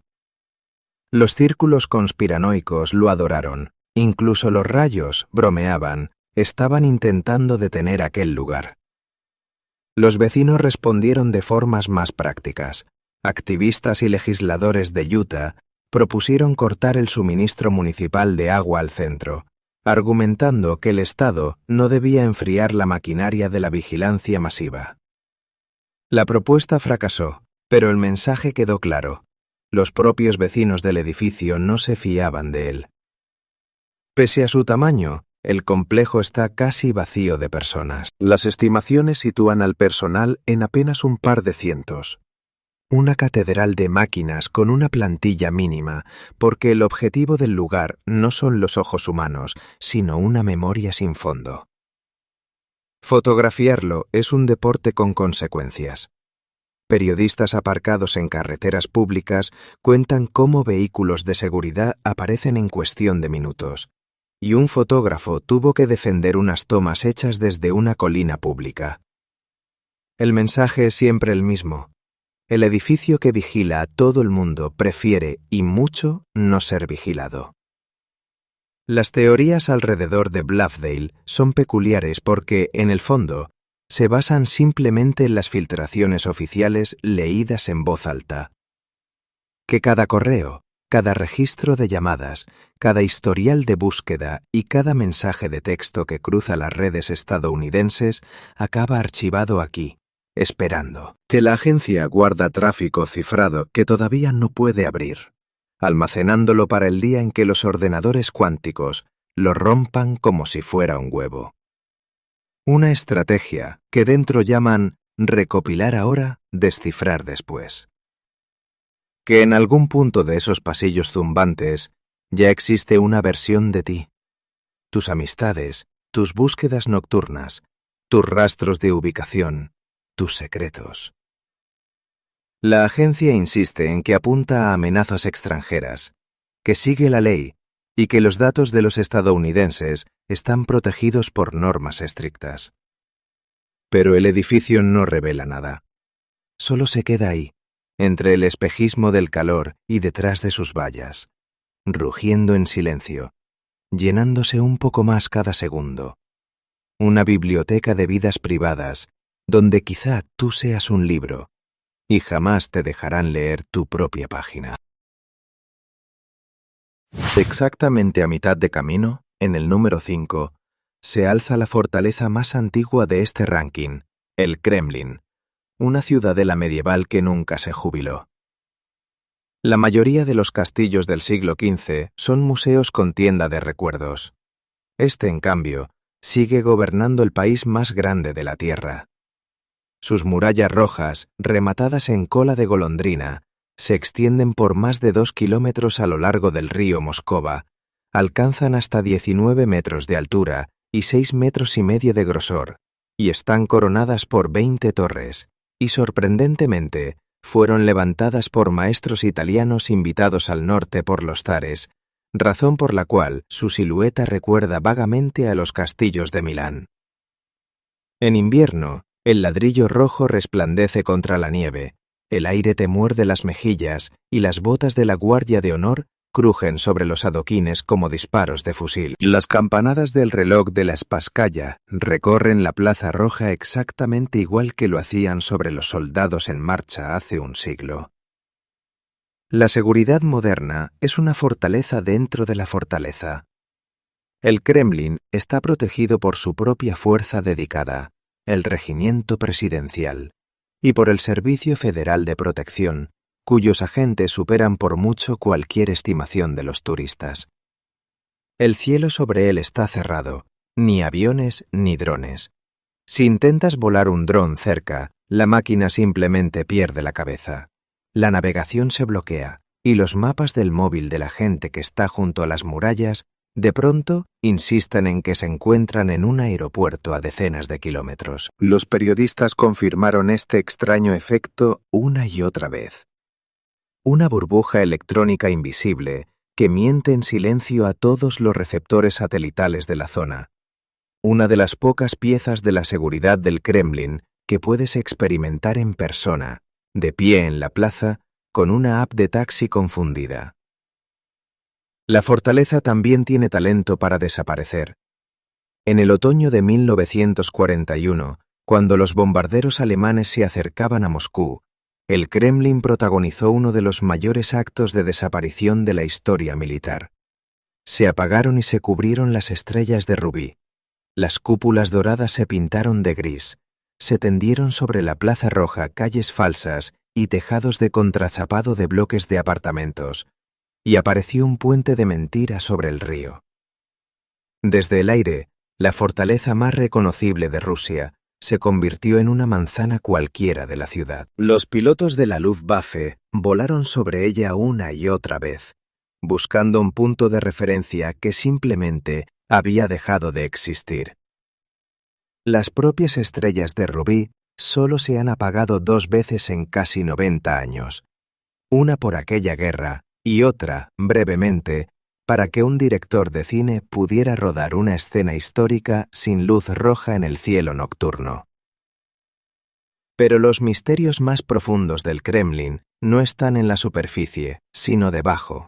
Los círculos conspiranoicos lo adoraron, incluso los rayos, bromeaban, estaban intentando detener aquel lugar. Los vecinos respondieron de formas más prácticas. Activistas y legisladores de Utah propusieron cortar el suministro municipal de agua al centro, argumentando que el Estado no debía enfriar la maquinaria de la vigilancia masiva. La propuesta fracasó, pero el mensaje quedó claro: los propios vecinos del edificio no se fiaban de él. Pese a su tamaño, El complejo está casi vacío de personas. Las estimaciones sitúan al personal en apenas un par de cientos. Una catedral de máquinas con una plantilla mínima, porque el objetivo del lugar no son los ojos humanos, sino una memoria sin fondo. Fotografiarlo es un deporte con consecuencias. Periodistas aparcados en carreteras públicas cuentan cómo vehículos de seguridad aparecen en cuestión de minutos, y un fotógrafo tuvo que defender unas tomas hechas desde una colina pública. El mensaje es siempre el mismo. El edificio que vigila a todo el mundo prefiere, y mucho, no ser vigilado. Las teorías alrededor de Bluffdale son peculiares porque, en el fondo, se basan simplemente en las filtraciones oficiales leídas en voz alta. Que cada correo, cada registro de llamadas, cada historial de búsqueda y cada mensaje de texto que cruza las redes estadounidenses acaba archivado aquí, esperando. Que la agencia guarda tráfico cifrado que todavía no puede abrir, almacenándolo para el día en que los ordenadores cuánticos lo rompan como si fuera un huevo. Una estrategia que dentro llaman recopilar ahora, descifrar después. Que en algún punto de esos pasillos zumbantes ya existe una versión de ti. Tus amistades, tus búsquedas nocturnas, tus rastros de ubicación, tus secretos. La agencia insiste en que apunta a amenazas extranjeras, que sigue la ley y que los datos de los estadounidenses están protegidos por normas estrictas. Pero el edificio no revela nada. Solo se queda ahí, entre el espejismo del calor y detrás de sus vallas, rugiendo en silencio, llenándose un poco más cada segundo. Una biblioteca de vidas privadas, donde quizá tú seas un libro, y jamás te dejarán leer tu propia página. Exactamente a mitad de camino, en el número 5, se alza la fortaleza más antigua de este ranking, el Kremlin, una ciudadela medieval que nunca se jubiló. La mayoría de los castillos del siglo XV son museos con tienda de recuerdos. Este, en cambio, sigue gobernando el país más grande de la Tierra. Sus murallas rojas, rematadas en cola de golondrina, se extienden por más de 2 kilómetros a lo largo del río Moscova, alcanzan hasta 19 metros de altura y 6,5 metros de grosor, y están coronadas por 20 torres, y sorprendentemente fueron levantadas por maestros italianos invitados al norte por los zares, razón por la cual su silueta recuerda vagamente a los castillos de Milán. En invierno, el ladrillo rojo resplandece contra la nieve, el aire te muerde las mejillas y las botas de la Guardia de Honor crujen sobre los adoquines como disparos de fusil. Las campanadas del reloj de la Spasskaya recorren la Plaza Roja exactamente igual que lo hacían sobre los soldados en marcha hace un siglo. La seguridad moderna es una fortaleza dentro de la fortaleza. El Kremlin está protegido por su propia fuerza dedicada, el Regimiento Presidencial, y por el Servicio Federal de Protección, cuyos agentes superan por mucho cualquier estimación de los turistas. El cielo sobre él está cerrado, ni aviones ni drones. Si intentas volar un dron cerca, la máquina simplemente pierde la cabeza. La navegación se bloquea, y los mapas del móvil de la gente que está junto a las murallas de pronto insisten en que se encuentran en un aeropuerto a decenas de kilómetros. Los periodistas confirmaron este extraño efecto una y otra vez. Una burbuja electrónica invisible que miente en silencio a todos los receptores satelitales de la zona. Una de las pocas piezas de la seguridad del Kremlin que puedes experimentar en persona, de pie en la plaza, con una app de taxi confundida. La fortaleza también tiene talento para desaparecer. En el otoño de 1941, cuando los bombarderos alemanes se acercaban a Moscú, el Kremlin protagonizó uno de los mayores actos de desaparición de la historia militar. Se apagaron y se cubrieron las estrellas de rubí. Las cúpulas doradas se pintaron de gris. Se tendieron sobre la Plaza Roja calles falsas y tejados de contrachapado de bloques de apartamentos, y apareció un puente de mentira sobre el río. Desde el aire, la fortaleza más reconocible de Rusia se convirtió en una manzana cualquiera de la ciudad. Los pilotos de la Luftwaffe volaron sobre ella una y otra vez, buscando un punto de referencia que simplemente había dejado de existir. Las propias estrellas de rubí solo se han apagado 2 veces en casi 90 años, una por aquella guerra y otra, brevemente, para que un director de cine pudiera rodar una escena histórica sin luz roja en el cielo nocturno. Pero los misterios más profundos del Kremlin no están en la superficie, sino debajo.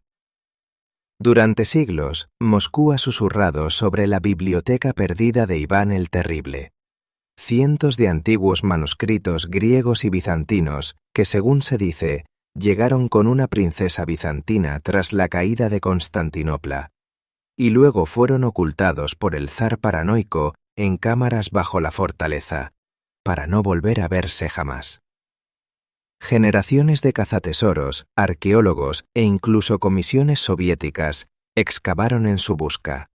Durante siglos, Moscú ha susurrado sobre la biblioteca perdida de Iván el Terrible. Cientos de antiguos manuscritos griegos y bizantinos que, según se dice, llegaron con una princesa bizantina tras la caída de Constantinopla, y luego fueron ocultados por el zar paranoico en cámaras bajo la fortaleza, para no volver a verse jamás. Generaciones de cazatesoros, arqueólogos e incluso comisiones soviéticas excavaron en su busca.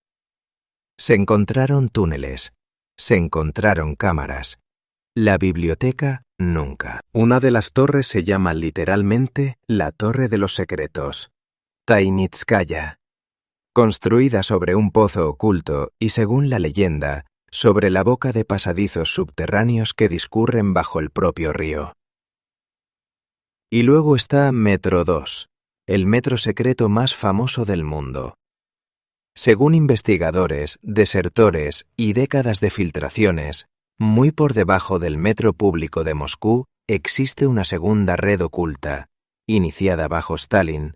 Se encontraron túneles, se encontraron cámaras. La biblioteca nunca. Una de las torres se llama literalmente la Torre de los Secretos, Tainitskaya, construida sobre un pozo oculto y, según la leyenda, sobre la boca de pasadizos subterráneos que discurren bajo el propio río. Y luego está Metro 2, el metro secreto más famoso del mundo. Según investigadores, desertores y décadas de filtraciones, muy por debajo del metro público de Moscú existe una segunda red oculta, iniciada bajo Stalin,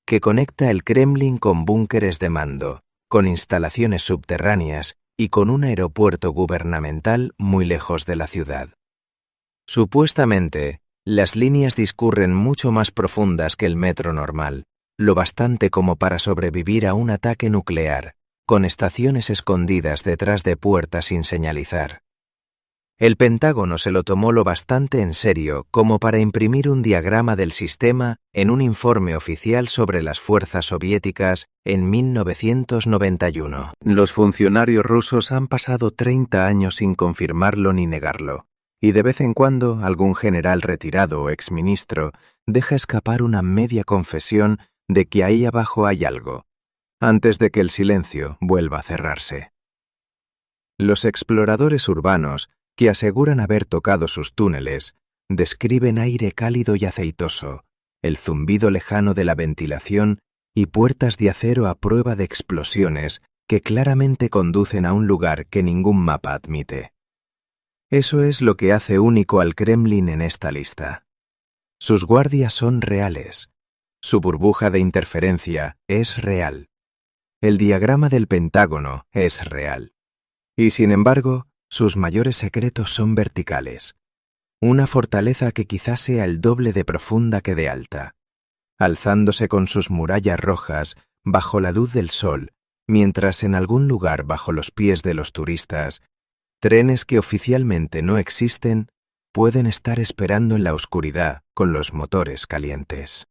que conecta el Kremlin con búnkeres de mando, con instalaciones subterráneas y con un aeropuerto gubernamental muy lejos de la ciudad. Supuestamente, las líneas discurren mucho más profundas que el metro normal, lo bastante como para sobrevivir a un ataque nuclear, con estaciones escondidas detrás de puertas sin señalizar. El Pentágono se lo tomó lo bastante en serio como para imprimir un diagrama del sistema en un informe oficial sobre las fuerzas soviéticas en 1991. Los funcionarios rusos han pasado 30 años sin confirmarlo ni negarlo, y de vez en cuando algún general retirado o exministro deja escapar una media confesión de que ahí abajo hay algo, antes de que el silencio vuelva a cerrarse. Los exploradores urbanos, que aseguran haber tocado sus túneles, describen aire cálido y aceitoso, el zumbido lejano de la ventilación y puertas de acero a prueba de explosiones que claramente conducen a un lugar que ningún mapa admite. Eso es lo que hace único al Kremlin en esta lista. Sus guardias son reales. Su burbuja de interferencia es real. El diagrama del Pentágono es real. Y sin embargo, sus mayores secretos son verticales. Una fortaleza que quizás sea el doble de profunda que de alta, alzándose con sus murallas rojas bajo la luz del sol, mientras en algún lugar bajo los pies de los turistas, trenes que oficialmente no existen pueden estar esperando en la oscuridad con los motores calientes.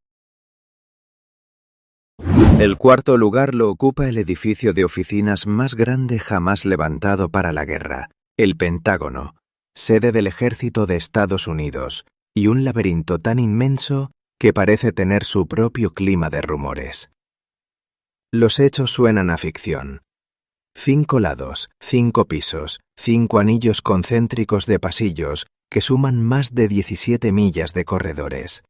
El cuarto lugar lo ocupa el edificio de oficinas más grande jamás levantado para la guerra, el Pentágono, sede del Ejército de Estados Unidos, y un laberinto tan inmenso que parece tener su propio clima de rumores. Los hechos suenan a ficción. 5 lados, 5 pisos, 5 anillos concéntricos de pasillos que suman más de 17 millas de corredores,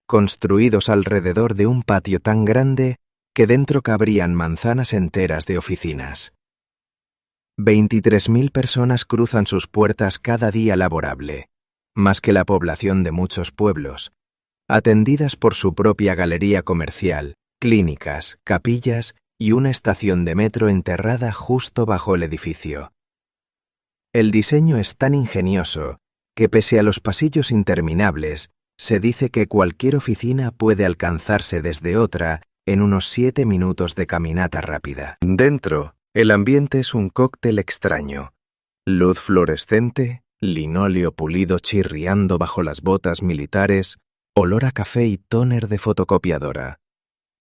construidos alrededor de un patio tan grande que dentro cabrían manzanas enteras de oficinas. 23.000 personas cruzan sus puertas cada día laborable, más que la población de muchos pueblos, atendidas por su propia galería comercial, clínicas, capillas y una estación de metro enterrada justo bajo el edificio. El diseño es tan ingenioso que, pese a los pasillos interminables, se dice que cualquier oficina puede alcanzarse desde otra en unos 7 minutos de caminata rápida. Dentro, el ambiente es un cóctel extraño. Luz fluorescente, linóleo pulido chirriando bajo las botas militares, olor a café y tóner de fotocopiadora.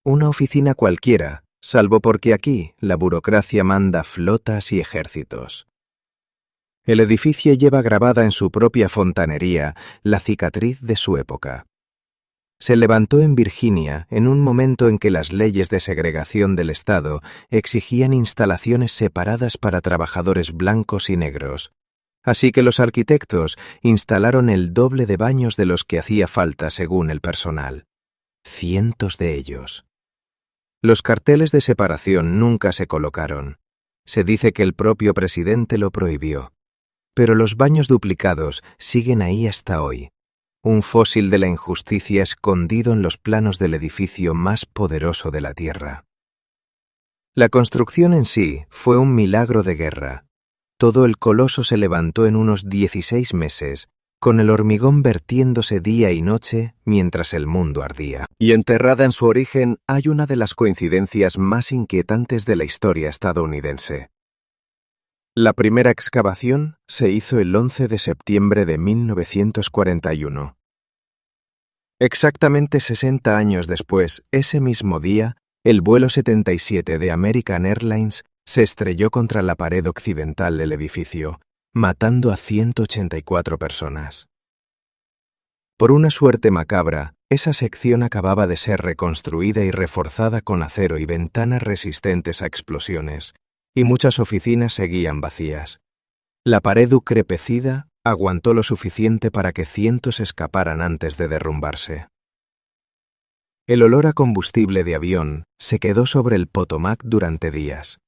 Una oficina cualquiera, salvo porque aquí la burocracia manda flotas y ejércitos. El edificio lleva grabada en su propia fontanería la cicatriz de su época. Se levantó en Virginia en un momento en que las leyes de segregación del Estado exigían instalaciones separadas para trabajadores blancos y negros, así que los arquitectos instalaron el doble de baños de los que hacía falta según el personal. Cientos de ellos. Los carteles de separación nunca se colocaron. Se dice que el propio presidente lo prohibió. Pero los baños duplicados siguen ahí hasta hoy. Un fósil de la injusticia escondido en los planos del edificio más poderoso de la Tierra. La construcción en sí fue un milagro de guerra. Todo el coloso se levantó en unos 16 meses, con el hormigón vertiéndose día y noche mientras el mundo ardía. Y enterrada en su origen hay una de las coincidencias más inquietantes de la historia estadounidense. La primera excavación se hizo el 11 de septiembre de 1941. Exactamente 60 años después, ese mismo día, el vuelo 77 de American Airlines se estrelló contra la pared occidental del edificio, matando a 184 personas. Por una suerte macabra, esa sección acababa de ser reconstruida y reforzada con acero y ventanas resistentes a explosiones, y muchas oficinas seguían vacías. La pared decrepecida aguantó lo suficiente para que cientos escaparan antes de derrumbarse. El olor a combustible de avión se quedó sobre el Potomac durante días.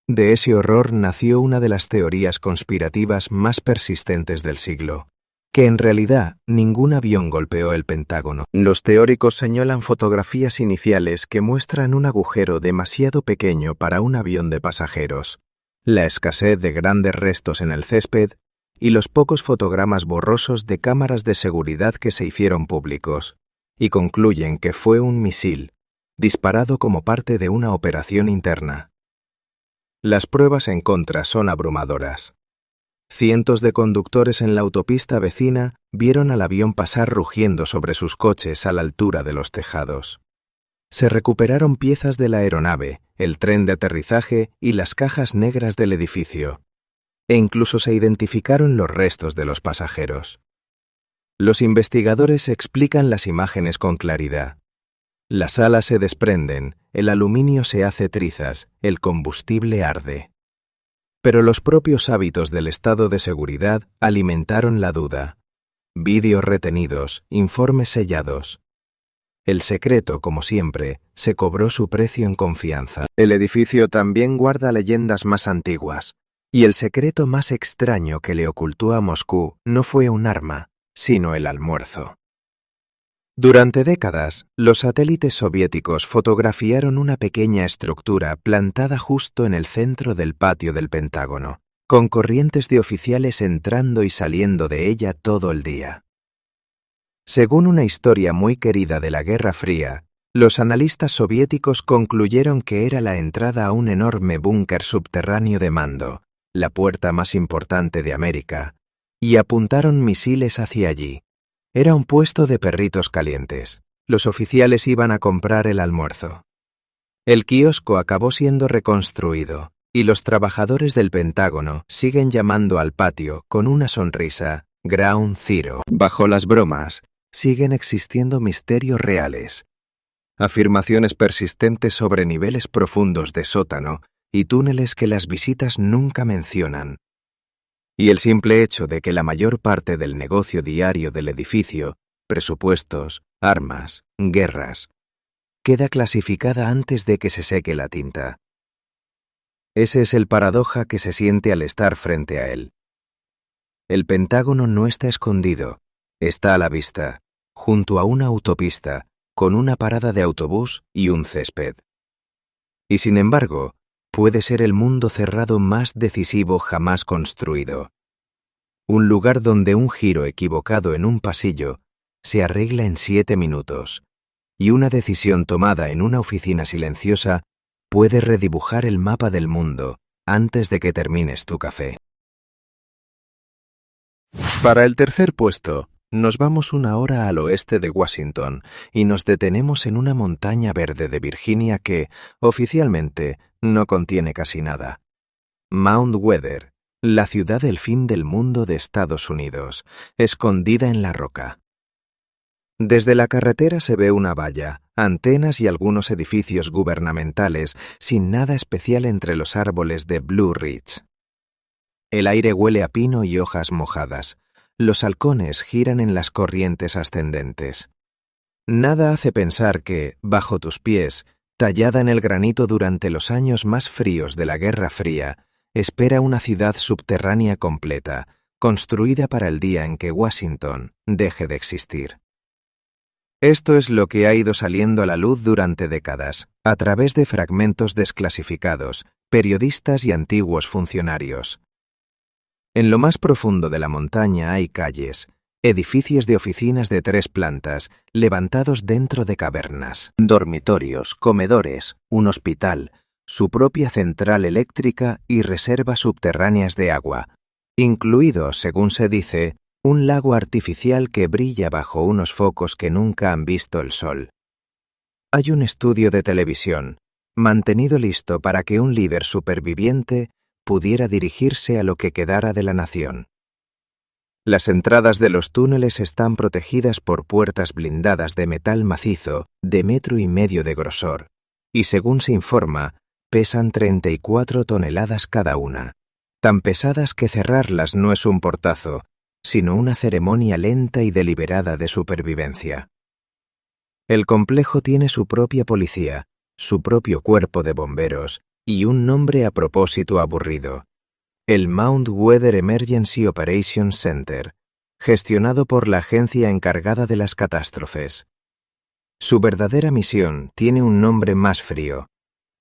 De ese horror nació una de las teorías conspirativas más persistentes del siglo, que en realidad ningún avión golpeó el Pentágono. Los teóricos señalan fotografías iniciales que muestran un agujero demasiado pequeño para un avión de pasajeros, la escasez de grandes restos en el césped y los pocos fotogramas borrosos de cámaras de seguridad que se hicieron públicos, y concluyen que fue un misil, disparado como parte de una operación interna. Las pruebas en contra son abrumadoras. Cientos de conductores en la autopista vecina vieron al avión pasar rugiendo sobre sus coches a la altura de los tejados. Se recuperaron piezas de la aeronave, el tren de aterrizaje y las cajas negras del edificio, e incluso se identificaron los restos de los pasajeros. Los investigadores explican las imágenes con claridad. Las alas se desprenden, el aluminio se hace trizas, el combustible arde. Pero los propios hábitos del estado de seguridad alimentaron la duda. Vídeos retenidos, informes sellados. El secreto, como siempre, se cobró su precio en confianza. El edificio también guarda leyendas más antiguas, y el secreto más extraño que le ocultó a Moscú no fue un arma, sino el almuerzo. Durante décadas, los satélites soviéticos fotografiaron una pequeña estructura plantada justo en el centro del patio del Pentágono, con corrientes de oficiales entrando y saliendo de ella todo el día. Según una historia muy querida de la Guerra Fría, los analistas soviéticos concluyeron que era la entrada a un enorme búnker subterráneo de mando, la puerta más importante de América, y apuntaron misiles hacia allí. Era un puesto de perritos calientes. Los oficiales iban a comprar el almuerzo. El kiosco acabó siendo reconstruido, y los trabajadores del Pentágono siguen llamando al patio con una sonrisa Ground Zero. Bajo las bromas, siguen existiendo misterios reales. Afirmaciones persistentes sobre niveles profundos de sótano y túneles que las visitas nunca mencionan. Y el simple hecho de que la mayor parte del negocio diario del edificio, presupuestos, armas, guerras, queda clasificada antes de que se seque la tinta. Ese es el paradoja que se siente al estar frente a él. El Pentágono no está escondido, está a la vista, junto a una autopista, con una parada de autobús y un césped. Y sin embargo, puede ser el mundo cerrado más decisivo jamás construido. Un lugar donde un giro equivocado en un pasillo se arregla en 7 minutos, y una decisión tomada en una oficina silenciosa puede redibujar el mapa del mundo antes de que termines tu café. Para el tercer puesto, Nos vamos 1 hora al oeste de Washington y nos detenemos en una montaña verde de Virginia que, oficialmente, no contiene casi nada. Mount Weather, la ciudad del fin del mundo de Estados Unidos, escondida en la roca. Desde la carretera se ve una valla, antenas y algunos edificios gubernamentales, sin nada especial entre los árboles de Blue Ridge. El aire huele a pino y hojas mojadas. Los halcones giran en las corrientes ascendentes. Nada hace pensar que, bajo tus pies, tallada en el granito durante los años más fríos de la Guerra Fría, espera una ciudad subterránea completa, construida para el día en que Washington deje de existir. Esto es lo que ha ido saliendo a la luz durante décadas, a través de fragmentos desclasificados, periodistas y antiguos funcionarios. En lo más profundo de la montaña hay calles, edificios de oficinas de 3 plantas, levantados dentro de cavernas. Dormitorios, comedores, un hospital, su propia central eléctrica y reservas subterráneas de agua, incluido, según se dice, un lago artificial que brilla bajo unos focos que nunca han visto el sol. Hay un estudio de televisión, mantenido listo para que un líder superviviente pudiera dirigirse a lo que quedara de la nación. Las entradas de los túneles están protegidas por puertas blindadas de metal macizo de 1,5 metros de grosor, y según se informa, pesan 34 toneladas cada una, tan pesadas que cerrarlas no es un portazo, sino una ceremonia lenta y deliberada de supervivencia. El complejo tiene su propia policía, su propio cuerpo de bomberos y un nombre a propósito aburrido: el Mount Weather Emergency Operations Center, gestionado por la agencia encargada de las catástrofes. Su verdadera misión tiene un nombre más frío: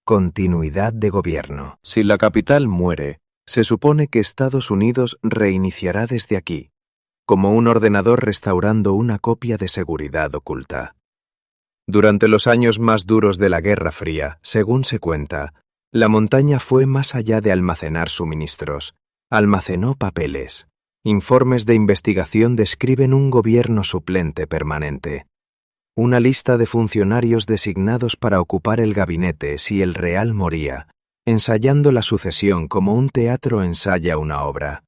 continuidad de gobierno. Si la capital muere, se supone que Estados Unidos reiniciará desde aquí, como un ordenador restaurando una copia de seguridad oculta. Durante los años más duros de la Guerra Fría, según se cuenta, la montaña fue más allá de almacenar suministros. Almacenó papeles. Informes de investigación describen un gobierno suplente permanente. Una lista de funcionarios designados para ocupar el gabinete si el real moría, ensayando la sucesión como un teatro ensaya una obra.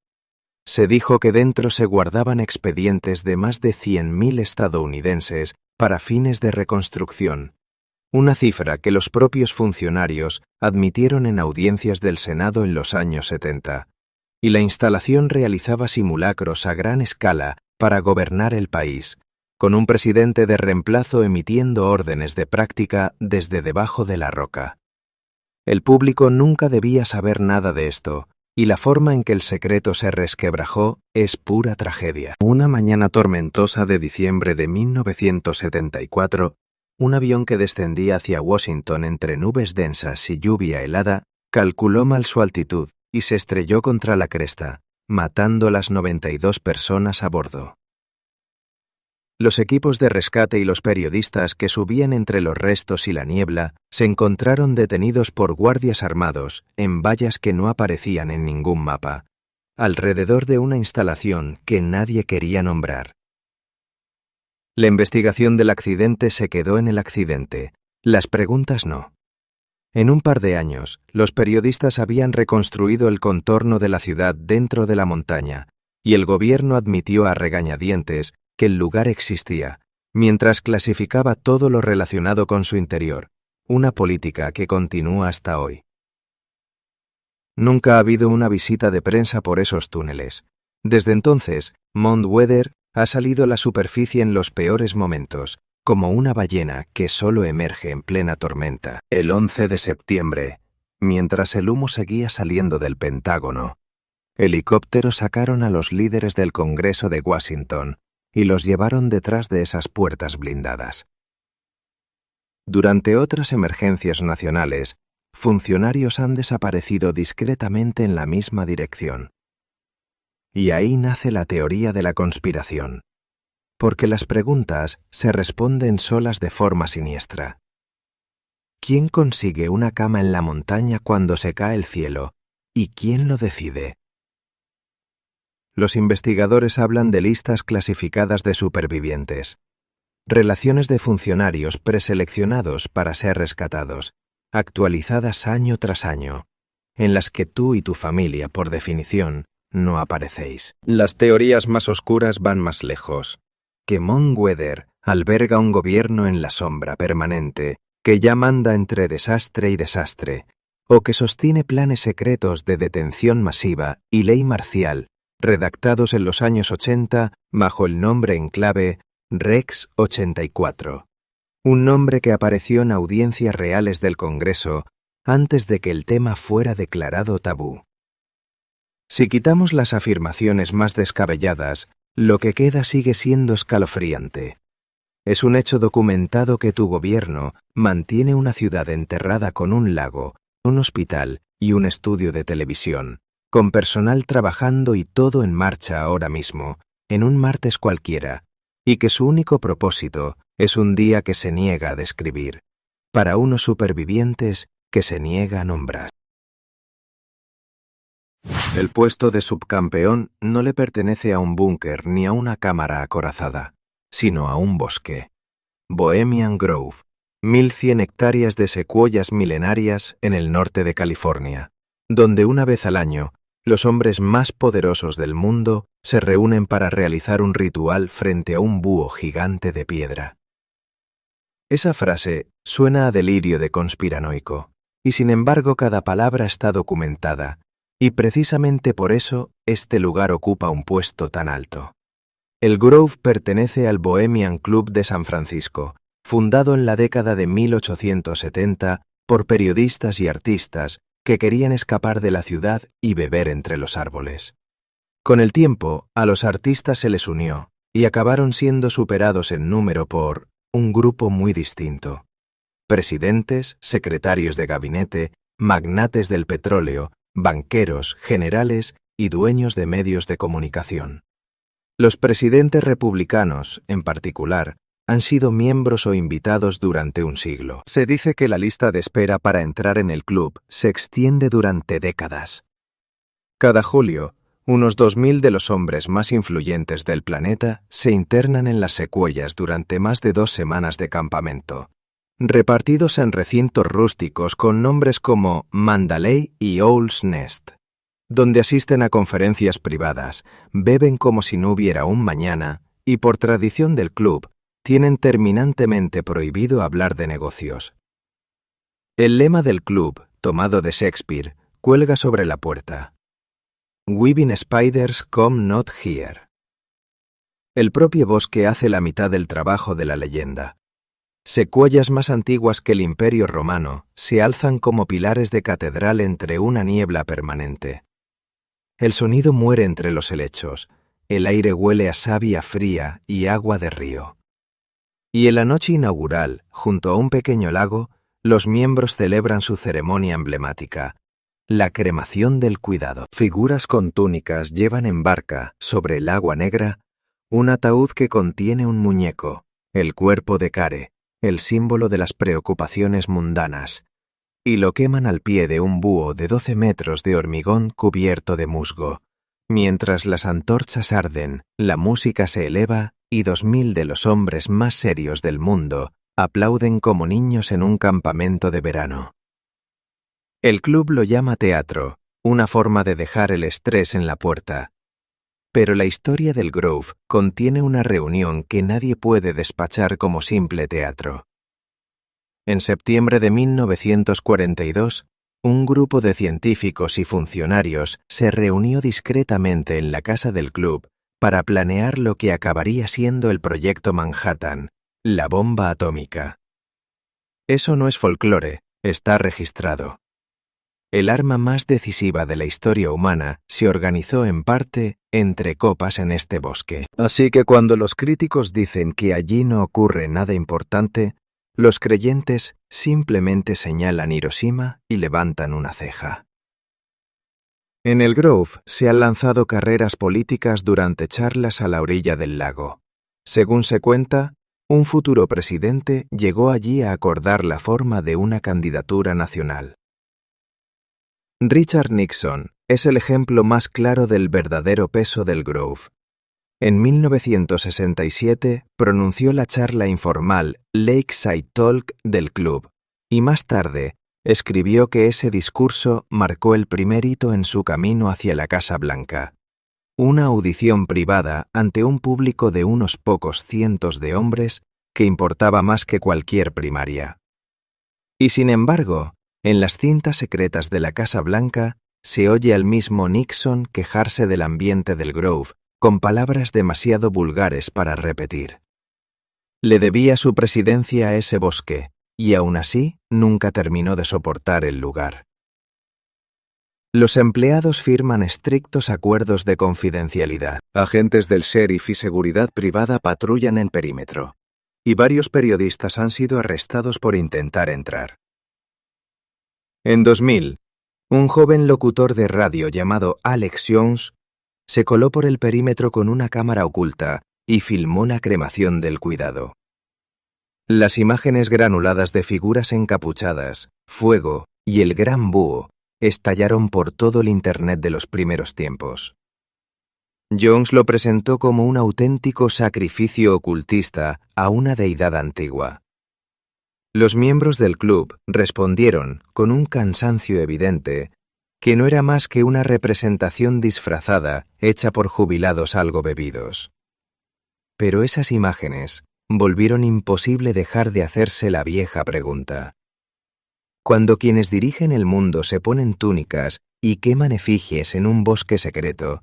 Se dijo que dentro se guardaban expedientes de más de 100.000 estadounidenses para fines de reconstrucción, una cifra que los propios funcionarios admitieron en audiencias del Senado en los años 70, y la instalación realizaba simulacros a gran escala para gobernar el país, con un presidente de reemplazo emitiendo órdenes de práctica desde debajo de la roca. El público nunca debía saber nada de esto, y la forma en que el secreto se resquebrajó es pura tragedia. Una mañana tormentosa de diciembre de 1974, un avión que descendía hacia Washington entre nubes densas y lluvia helada calculó mal su altitud y se estrelló contra la cresta, matando a las 92 personas a bordo. Los equipos de rescate y los periodistas que subían entre los restos y la niebla se encontraron detenidos por guardias armados en vallas que no aparecían en ningún mapa, alrededor de una instalación que nadie quería nombrar. La investigación del accidente se quedó en el accidente, las preguntas no. En un par de años, los periodistas habían reconstruido el contorno de la ciudad dentro de la montaña, y el gobierno admitió a regañadientes que el lugar existía, mientras clasificaba todo lo relacionado con su interior, una política que continúa hasta hoy. Nunca ha habido una visita de prensa por esos túneles. Desde entonces, Mount Weather ha salido a la superficie en los peores momentos, como una ballena que solo emerge en plena tormenta. El 11 de septiembre, mientras el humo seguía saliendo del Pentágono, helicópteros sacaron a los líderes del Congreso de Washington y los llevaron detrás de esas puertas blindadas. Durante otras emergencias nacionales, funcionarios han desaparecido discretamente en la misma dirección. Y ahí nace la teoría de la conspiración, porque las preguntas se responden solas de forma siniestra. ¿Quién consigue una cama en la montaña cuando se cae el cielo? ¿Y quién lo decide? los investigadores hablan de listas clasificadas de supervivientes, relaciones de funcionarios preseleccionados para ser rescatados, actualizadas año tras año, en las que tú y tu familia, por definición, no aparecéis. Las teorías más oscuras van más lejos. Que Mongweather alberga un gobierno en la sombra permanente que ya manda entre desastre y desastre, o que sostiene planes secretos de detención masiva y ley marcial redactados en los años 80 bajo el nombre en clave Rex 84, un nombre que apareció en audiencias reales del Congreso antes de que el tema fuera declarado tabú. Si quitamos las afirmaciones más descabelladas, lo que queda sigue siendo escalofriante. Es un hecho documentado que tu gobierno mantiene una ciudad enterrada con un lago, un hospital y un estudio de televisión, con personal trabajando y todo en marcha ahora mismo, en un martes cualquiera, y que su único propósito es un día que se niega a describir, para unos supervivientes que se niega a nombrar. El puesto de subcampeón no le pertenece a un búnker ni a una cámara acorazada, sino a un bosque. Bohemian Grove, 1100 hectáreas de secuoyas milenarias en el norte de California, donde una vez al año los hombres más poderosos del mundo se reúnen para realizar un ritual frente a un búho gigante de piedra. Esa frase suena a delirio de conspiranoico, y sin embargo cada palabra está documentada, y precisamente por eso este lugar ocupa un puesto tan alto. El Grove pertenece al Bohemian Club de San Francisco, fundado en la década de 1870 por periodistas y artistas que querían escapar de la ciudad y beber entre los árboles. Con el tiempo, a los artistas se les unió, y acabaron siendo superados en número por un grupo muy distinto. Presidentes, secretarios de gabinete, magnates del petróleo, banqueros, generales y dueños de medios de comunicación. Los presidentes republicanos, en particular, han sido miembros o invitados durante un siglo. Se dice que la lista de espera para entrar en el club se extiende durante décadas. Cada julio, unos 2000 de los hombres más influyentes del planeta se internan en las secuoyas durante más de 2 semanas de campamento, repartidos en recintos rústicos con nombres como Mandalay y Owl's Nest, donde asisten a conferencias privadas, beben como si no hubiera un mañana y, por tradición del club, tienen terminantemente prohibido hablar de negocios. El lema del club, tomado de Shakespeare, cuelga sobre la puerta. Weaving spiders come not here. El propio bosque hace la mitad del trabajo de la leyenda. Secuoyas más antiguas que el Imperio Romano se alzan como pilares de catedral entre una niebla permanente. El sonido muere entre los helechos, el aire huele a savia fría y agua de río. Y en la noche inaugural, junto a un pequeño lago, los miembros celebran su ceremonia emblemática, la cremación del cuidado. Figuras con túnicas llevan en barca, sobre el agua negra, un ataúd que contiene un muñeco, el cuerpo de Care, el símbolo de las preocupaciones mundanas, y lo queman al pie de un búho de 12 metros de hormigón cubierto de musgo. Mientras las antorchas arden, la música se eleva y 2000 de los hombres más serios del mundo aplauden como niños en un campamento de verano. El club lo llama teatro, una forma de dejar el estrés en la puerta. Pero la historia del Grove contiene una reunión que nadie puede despachar como simple teatro. En septiembre de 1942, un grupo de científicos y funcionarios se reunió discretamente en la casa del club para planear lo que acabaría siendo el Proyecto Manhattan, la bomba atómica. Eso no es folclore, está registrado. El arma más decisiva de la historia humana se organizó en parte entre copas en este bosque. Así que cuando los críticos dicen que allí no ocurre nada importante, los creyentes simplemente señalan Hiroshima y levantan una ceja. En el Grove se han lanzado carreras políticas durante charlas a la orilla del lago. Según se cuenta, un futuro presidente llegó allí a acordar la forma de una candidatura nacional. Richard Nixon, es el ejemplo más claro del verdadero peso del Grove. En 1967 pronunció la charla informal Lakeside Talk del club y más tarde escribió que ese discurso marcó el primer hito en su camino hacia la Casa Blanca. Una audición privada ante un público de unos pocos cientos de hombres que importaba más que cualquier primaria. Y sin embargo, en las cintas secretas de la Casa Blanca se oye al mismo Nixon quejarse del ambiente del Grove con palabras demasiado vulgares para repetir. Le debía su presidencia a ese bosque, y aún así nunca terminó de soportar el lugar. Los empleados firman estrictos acuerdos de confidencialidad. Agentes del sheriff y seguridad privada patrullan el perímetro, y varios periodistas han sido arrestados por intentar entrar. En 2000, un joven locutor de radio llamado Alex Jones se coló por el perímetro con una cámara oculta y filmó la cremación del cuidado. Las imágenes granuladas de figuras encapuchadas, fuego y el gran búho estallaron por todo el Internet de los primeros tiempos. Jones lo presentó como un auténtico sacrificio ocultista a una deidad antigua. Los miembros del club respondieron, con un cansancio evidente, que no era más que una representación disfrazada hecha por jubilados algo bebidos. Pero esas imágenes volvieron imposible dejar de hacerse la vieja pregunta. Cuando quienes dirigen el mundo se ponen túnicas y queman efigies en un bosque secreto,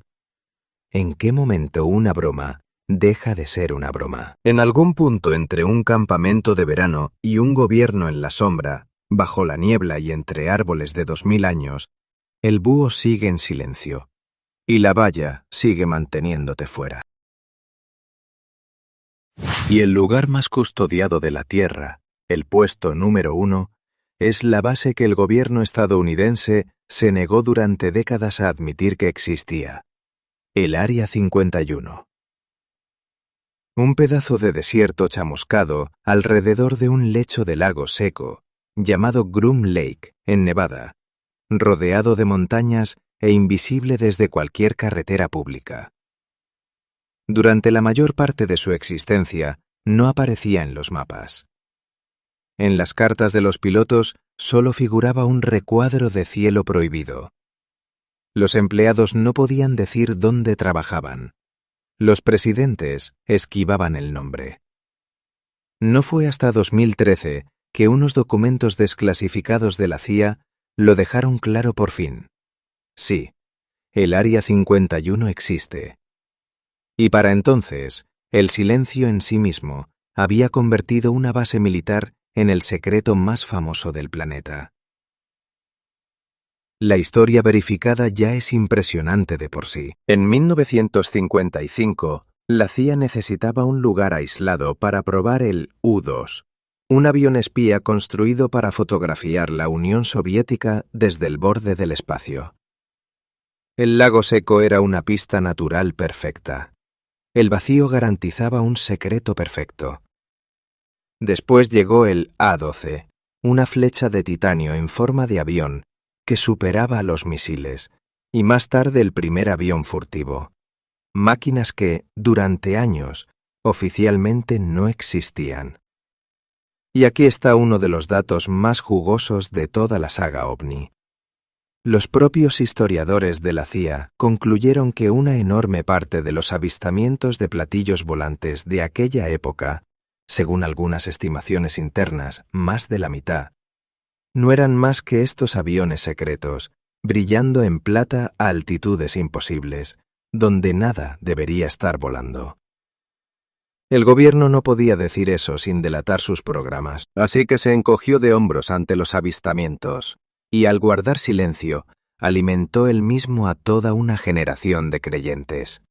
¿en qué momento una broma deja de ser una broma? En algún punto entre un campamento de verano y un gobierno en la sombra, bajo la niebla y entre árboles de 2000 años, el búho sigue en silencio, y la valla sigue manteniéndote fuera. Y el lugar más custodiado de la Tierra, el puesto número 1, es la base que el gobierno estadounidense se negó durante décadas a admitir que existía, el Área 51. Un pedazo de desierto chamuscado alrededor de un lecho de lago seco, llamado Groom Lake, en Nevada, rodeado de montañas e invisible desde cualquier carretera pública. Durante la mayor parte de su existencia, no aparecía en los mapas. En las cartas de los pilotos solo figuraba un recuadro de cielo prohibido. Los empleados no podían decir dónde trabajaban. Los presidentes esquivaban el nombre. No fue hasta 2013 que unos documentos desclasificados de la CIA lo dejaron claro por fin. Sí, el Área 51 existe. Y para entonces, el silencio en sí mismo había convertido una base militar en el secreto más famoso del planeta. La historia verificada ya es impresionante de por sí. En 1955, la CIA necesitaba un lugar aislado para probar el U-2, un avión espía construido para fotografiar la Unión Soviética desde el borde del espacio. El lago seco era una pista natural perfecta. El vacío garantizaba un secreto perfecto. Después llegó el A-12, una flecha de titanio en forma de avión que superaba a los misiles, y más tarde el primer avión furtivo. Máquinas que, durante años, oficialmente no existían. Y aquí está uno de los datos más jugosos de toda la saga OVNI. Los propios historiadores de la CIA concluyeron que una enorme parte de los avistamientos de platillos volantes de aquella época, según algunas estimaciones internas, más de la mitad, no eran más que estos aviones secretos, brillando en plata a altitudes imposibles, donde nada debería estar volando. El gobierno no podía decir eso sin delatar sus programas, así que se encogió de hombros ante los avistamientos, y al guardar silencio, alimentó él mismo a toda una generación de creyentes.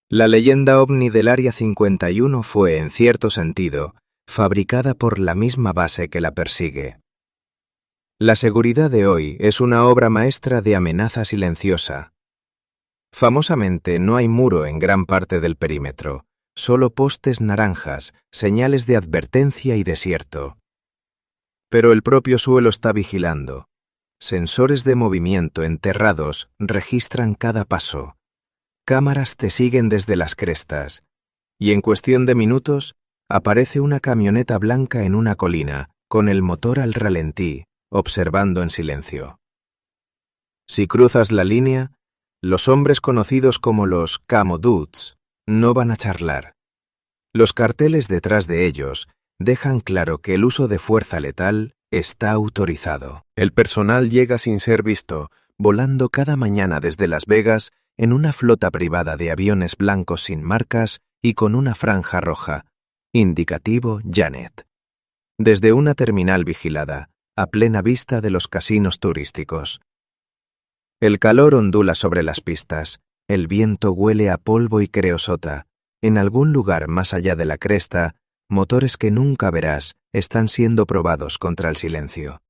La leyenda ovni del Área 51 fue, en cierto sentido, fabricada por la misma base que la persigue. La seguridad de hoy es una obra maestra de amenaza silenciosa. Famosamente, no hay muro en gran parte del perímetro, solo postes naranjas, señales de advertencia y desierto. Pero el propio suelo está vigilando. Sensores de movimiento enterrados registran cada paso. Cámaras te siguen desde las crestas. Y en cuestión de minutos, aparece una camioneta blanca en una colina, con el motor al ralentí, observando en silencio. Si cruzas la línea, los hombres conocidos como los Camo Dudes no van a charlar. Los carteles detrás de ellos dejan claro que el uso de fuerza letal está autorizado. El personal llega sin ser visto, volando cada mañana desde Las Vegas en una flota privada de aviones blancos sin marcas y con una franja roja, indicativo Janet. Desde una terminal vigilada, a plena vista de los casinos turísticos. El calor ondula sobre las pistas, el viento huele a polvo y creosota. En algún lugar más allá de la cresta, motores que nunca verás están siendo probados contra el silencio.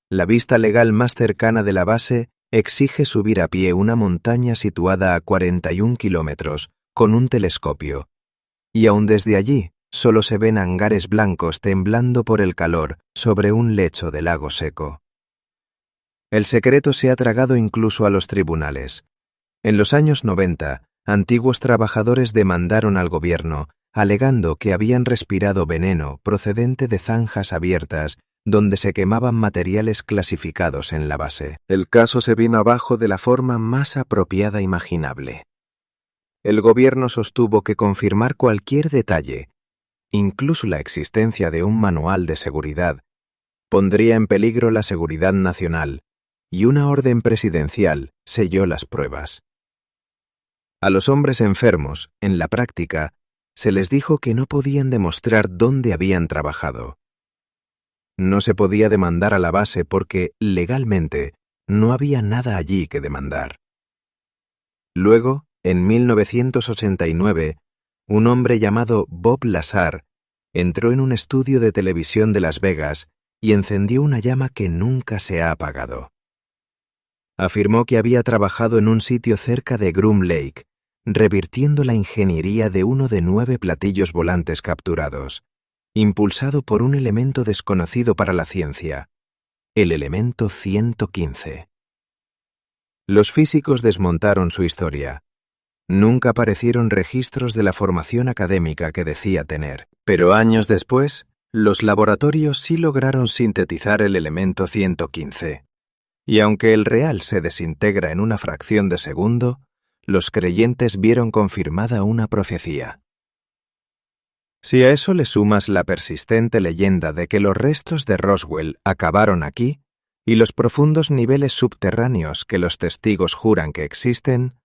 La vista legal más cercana de la base exige subir a pie una montaña situada a 41 kilómetros con un telescopio, y aun desde allí solo se ven hangares blancos temblando por el calor sobre un lecho de lago seco. El secreto se ha tragado incluso a los tribunales. En los años 90, antiguos trabajadores demandaron al gobierno, alegando que habían respirado veneno procedente de zanjas abiertas donde se quemaban materiales clasificados en la base. El caso se vino abajo de la forma más apropiada imaginable. El gobierno sostuvo que confirmar cualquier detalle, incluso la existencia de un manual de seguridad, pondría en peligro la seguridad nacional, y una orden presidencial selló las pruebas. A los hombres enfermos, en la práctica, se les dijo que no podían demostrar dónde habían trabajado. No se podía demandar a la base porque, legalmente, no había nada allí que demandar. Luego, en 1989, un hombre llamado Bob Lazar entró en un estudio de televisión de Las Vegas y encendió una llama que nunca se ha apagado. Afirmó que había trabajado en un sitio cerca de Groom Lake, revirtiendo la ingeniería de uno de 9 platillos volantes capturados, impulsado por un elemento desconocido para la ciencia, el elemento 115. Los físicos desmontaron su historia. Nunca aparecieron registros de la formación académica que decía tener, pero años después, los laboratorios sí lograron sintetizar el elemento 115. Y aunque el real se desintegra en una fracción de segundo, los creyentes vieron confirmada una profecía. Si a eso le sumas la persistente leyenda de que los restos de Roswell acabaron aquí, y los profundos niveles subterráneos que los testigos juran que existen,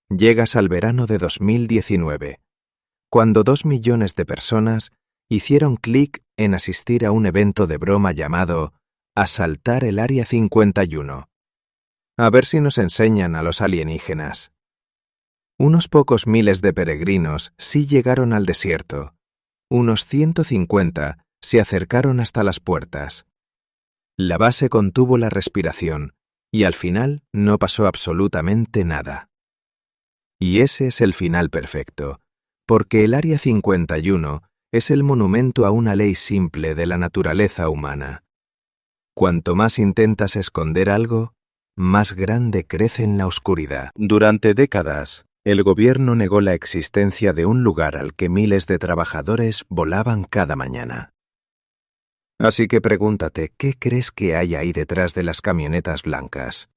llegas al verano de 2019, cuando 2 millones de personas hicieron clic en asistir a un evento de broma llamado Asaltar el Área 51. A ver si nos enseñan a los alienígenas. Unos pocos miles de peregrinos sí llegaron al desierto. Unos 150 se acercaron hasta las puertas. La base contuvo la respiración y al final no pasó absolutamente nada. Y ese es el final perfecto, porque el Área 51 es el monumento a una ley simple de la naturaleza humana. Cuanto más intentas esconder algo, más grande crece en la oscuridad. Durante décadas, el gobierno negó la existencia de un lugar al que miles de trabajadores volaban cada mañana. Así que pregúntate, ¿qué crees que hay ahí detrás de las camionetas blancas?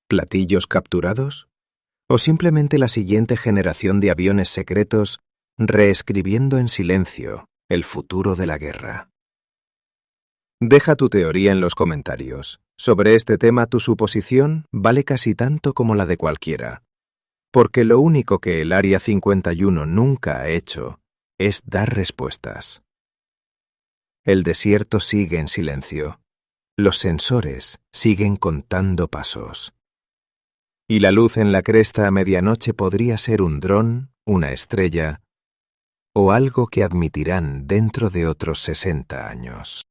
¿Platillos capturados? ¿O simplemente la siguiente generación de aviones secretos reescribiendo en silencio el futuro de la guerra? Deja tu teoría en los comentarios. Sobre este tema tu suposición vale casi tanto como la de cualquiera. Porque lo único que el Área 51 nunca ha hecho es dar respuestas. El desierto sigue en silencio. Los sensores siguen contando pasos. Y la luz en la cresta a medianoche podría ser un dron, una estrella, o algo que admitirán dentro de otros 60 años.